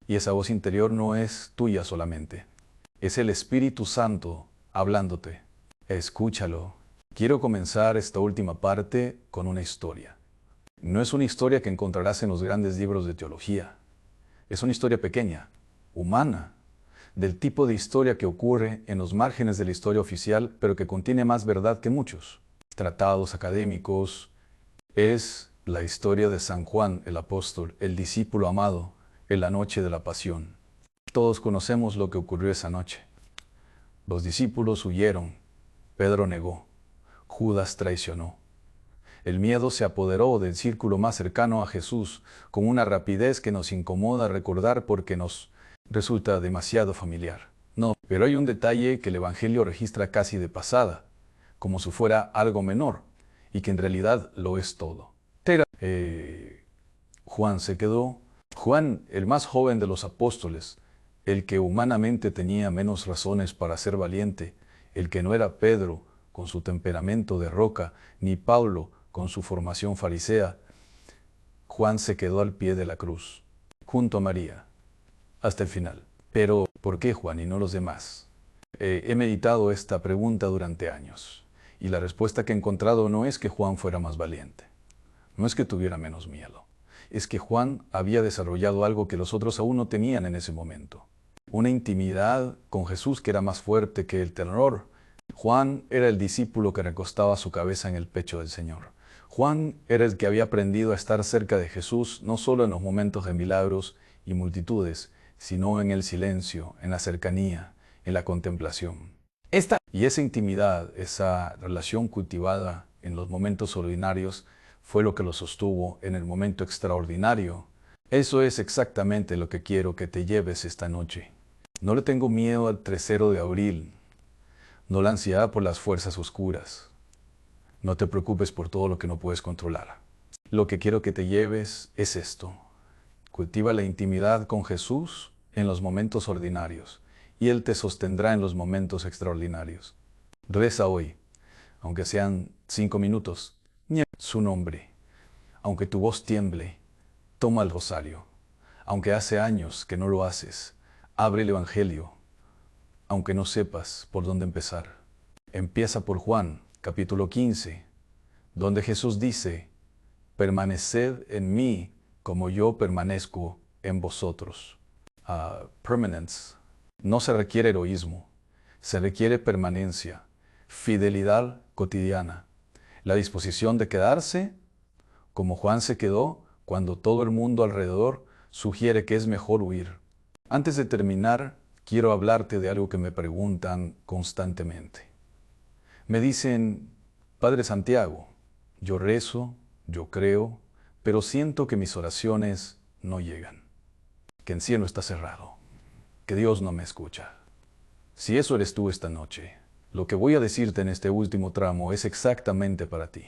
Y esa voz interior no es tuya solamente, es el Espíritu Santo hablándote. Escúchalo. Quiero comenzar esta última parte con una historia. No es una historia que encontrarás en los grandes libros de teología. Es una historia pequeña, humana, del tipo de historia que ocurre en los márgenes de la historia oficial, pero que contiene más verdad que muchos tratados académicos. Es la historia de San Juan el apóstol, el discípulo amado, en la noche de la pasión. Todos conocemos lo que ocurrió esa noche. Los discípulos huyeron, Pedro negó, Judas traicionó. El miedo se apoderó del círculo más cercano a Jesús con una rapidez que nos incomoda recordar porque nos resulta demasiado familiar. No, pero hay un detalle que el Evangelio registra casi de pasada, como si fuera algo menor, y que en realidad lo es todo. Juan se quedó. Juan, el más joven de los apóstoles, el que humanamente tenía menos razones para ser valiente, el que no era Pedro con su temperamento de roca, ni Pablo con su formación farisea, Juan se quedó al pie de la cruz, junto a María, hasta el final. Pero, ¿por qué Juan y no los demás? He meditado esta pregunta durante años, y la respuesta que he encontrado no es que Juan fuera más valiente, no es que tuviera menos miedo, es que Juan había desarrollado algo que los otros aún no tenían en ese momento. Una intimidad con Jesús que era más fuerte que el terror. Juan era el discípulo que recostaba su cabeza en el pecho del Señor. Juan era el que había aprendido a estar cerca de Jesús no solo en los momentos de milagros y multitudes, sino en el silencio, en la cercanía, en la contemplación. Y esa intimidad, esa relación cultivada en los momentos ordinarios, fue lo que lo sostuvo en el momento extraordinario. Eso es exactamente lo que quiero que te lleves esta noche. No le tengo miedo al 3 de abril, no la ansiedad por las fuerzas oscuras. No te preocupes por todo lo que no puedes controlar. Lo que quiero que te lleves es esto. Cultiva la intimidad con Jesús en los momentos ordinarios, y Él te sostendrá en los momentos extraordinarios. Reza hoy, aunque sean 5 minutos, su nombre. aunque tu voz tiemble, toma el rosario. Aunque hace años que no lo haces, abre el Evangelio, aunque no sepas por dónde empezar. Empieza por Juan, capítulo 15, donde Jesús dice, permaneced en mí como yo permanezco en vosotros. Permanence. No se requiere heroísmo, se requiere permanencia, fidelidad cotidiana, la disposición de quedarse como Juan se quedó cuando todo el mundo alrededor sugiere que es mejor huir. Antes de terminar, quiero hablarte de algo que me preguntan constantemente. Me dicen, Padre Santiago, yo rezo, yo creo, pero siento que mis oraciones no llegan, que el cielo está cerrado, que Dios no me escucha. Si eso eres tú esta noche, lo que voy a decirte en este último tramo es exactamente para ti.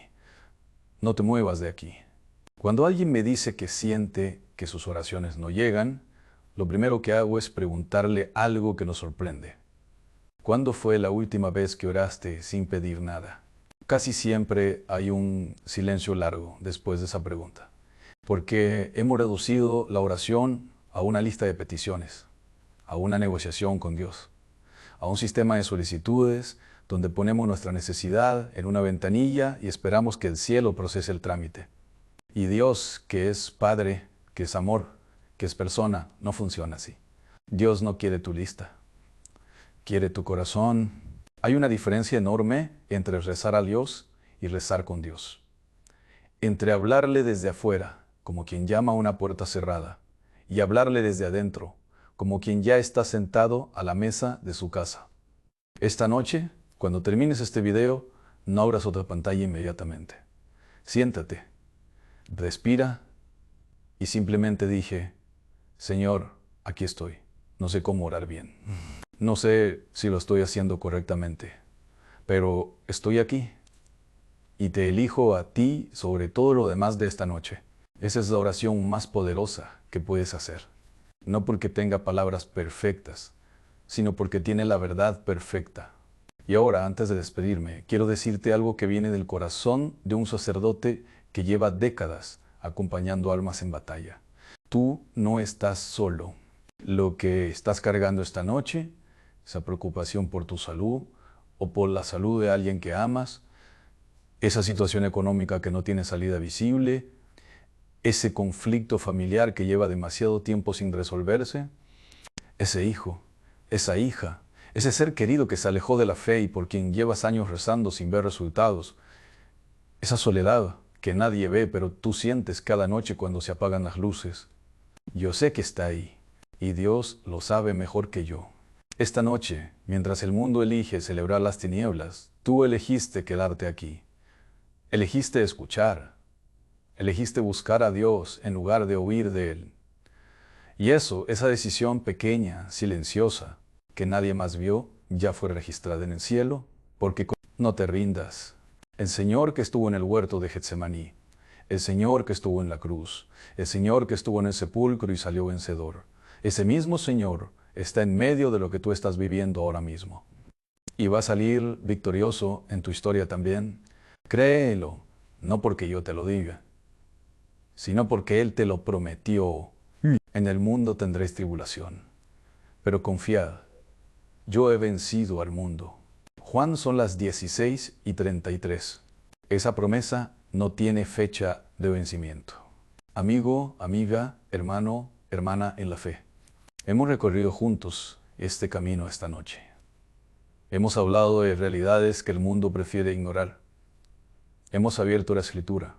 No te muevas de aquí. Cuando alguien me dice que siente que sus oraciones no llegan, lo primero que hago es preguntarle algo que nos sorprende. ¿Cuándo fue la última vez que oraste sin pedir nada? Casi siempre hay un silencio largo después de esa pregunta, porque hemos reducido la oración a una lista de peticiones, a una negociación con Dios, a un sistema de solicitudes donde ponemos nuestra necesidad en una ventanilla y esperamos que el cielo procese el trámite. Y Dios, que es Padre, que es amor, que es persona, no funciona así. Dios no quiere tu lista, quiere tu corazón. Hay una diferencia enorme entre rezar a Dios y rezar con Dios. Entre hablarle desde afuera, como quien llama a una puerta cerrada, y hablarle desde adentro, como quien ya está sentado a la mesa de su casa. Esta noche, cuando termines este video, no abras otra pantalla inmediatamente. Siéntate, respira y simplemente dije, Señor, aquí estoy. No sé cómo orar bien. No sé si lo estoy haciendo correctamente, pero estoy aquí y te elijo a ti sobre todo lo demás de esta noche. Esa es la oración más poderosa que puedes hacer. No porque tenga palabras perfectas, sino porque tiene la verdad perfecta. Y ahora, antes de despedirme, quiero decirte algo que viene del corazón de un sacerdote que lleva décadas acompañando almas en batalla. Tú no estás solo. Lo que estás cargando esta noche, esa preocupación por tu salud o por la salud de alguien que amas, esa situación económica que no tiene salida visible, ese conflicto familiar que lleva demasiado tiempo sin resolverse, ese hijo, esa hija, ese ser querido que se alejó de la fe y por quien llevas años rezando sin ver resultados, esa soledad que nadie ve pero tú sientes cada noche cuando se apagan las luces. Yo sé que está ahí y Dios lo sabe mejor que yo. Esta noche, mientras el mundo elige celebrar las tinieblas, tú elegiste quedarte aquí. Elegiste escuchar. Elegiste buscar a Dios en lugar de huir de Él. Y eso, esa decisión pequeña, silenciosa, que nadie más vio, ya fue registrada en el cielo, porque no te rindas. El Señor que estuvo en el huerto de Getsemaní, el Señor que estuvo en la cruz, el Señor que estuvo en el sepulcro y salió vencedor, ese mismo Señor está en medio de lo que tú estás viviendo ahora mismo. Y va a salir victorioso en tu historia también. Créelo, no porque yo te lo diga, sino porque Él te lo prometió. En el mundo tendréis tribulación, pero confiad, yo he vencido al mundo. Juan son las 16:33. Esa promesa no tiene fecha de vencimiento. Amigo, amiga, hermano, hermana en la fe. Hemos recorrido juntos este camino esta noche. Hemos hablado de realidades que el mundo prefiere ignorar. Hemos abierto la escritura.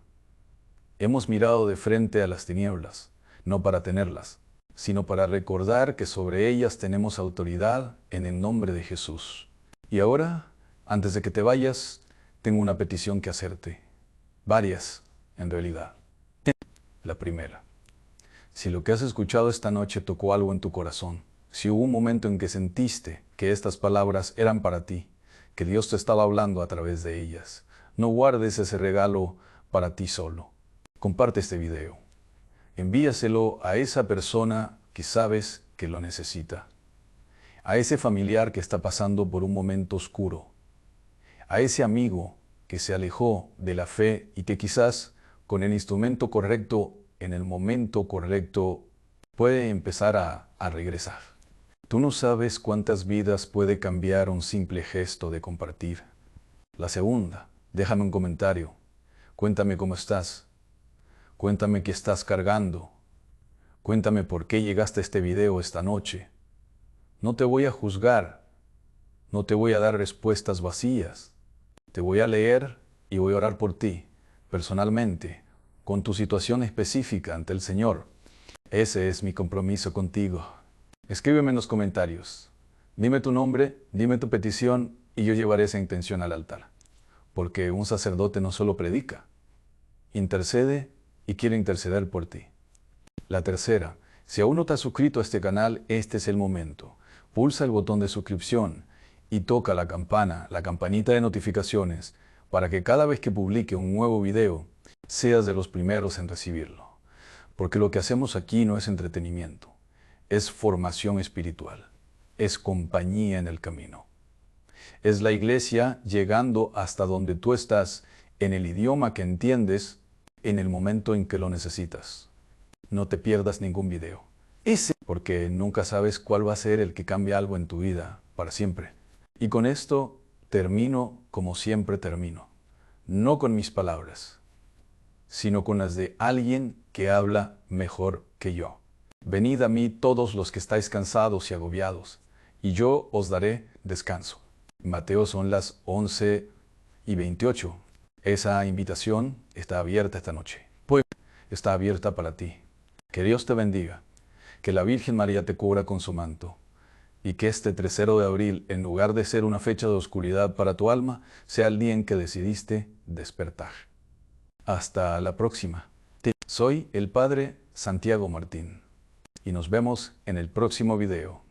Hemos mirado de frente a las tinieblas, no para tenerlas, sino para recordar que sobre ellas tenemos autoridad en el nombre de Jesús. Y ahora, antes de que te vayas, tengo una petición que hacerte. Varias, en realidad. La primera. Si lo que has escuchado esta noche tocó algo en tu corazón, si hubo un momento en que sentiste que estas palabras eran para ti, que Dios te estaba hablando a través de ellas, no guardes ese regalo para ti solo. Comparte este video. Envíaselo a esa persona que sabes que lo necesita. A ese familiar que está pasando por un momento oscuro. A ese amigo que se alejó de la fe y que quizás, con el instrumento correcto, en el momento correcto, puede empezar a regresar. Tú no sabes cuántas vidas puede cambiar un simple gesto de compartir. La segunda, déjame un comentario. Cuéntame cómo estás. Cuéntame qué estás cargando. Cuéntame por qué llegaste a este video esta noche. No te voy a juzgar. No te voy a dar respuestas vacías. Te voy a leer y voy a orar por ti, personalmente, con tu situación específica ante el Señor. Ese es mi compromiso contigo. Escríbeme en los comentarios. Dime tu nombre, dime tu petición y yo llevaré esa intención al altar. Porque un sacerdote no solo predica, intercede y quiere interceder por ti. La tercera, si aún no te has suscrito a este canal, este es el momento. Pulsa el botón de suscripción y toca la campana, la campanita de notificaciones, para que cada vez que publique un nuevo video, seas de los primeros en recibirlo. Porque lo que hacemos aquí no es entretenimiento, es formación espiritual, es compañía en el camino. Es la iglesia llegando hasta donde tú estás, en el idioma que entiendes, en el momento en que lo necesitas. No te pierdas ningún video. Porque nunca sabes cuál va a ser el que cambie algo en tu vida para siempre. Y con esto termino como siempre termino. No con mis palabras, sino con las de alguien que habla mejor que yo. Venid a mí todos los que estáis cansados y agobiados, y yo os daré descanso. Mateo son las 11:28. Esa invitación está abierta esta noche. Pues está abierta para ti. Que Dios te bendiga. Que la Virgen María te cubra con su manto. Y que este 3 de abril, en lugar de ser una fecha de oscuridad para tu alma, sea el día en que decidiste despertar. Hasta la próxima. Soy el Padre Santiago Martín. Y nos vemos en el próximo video.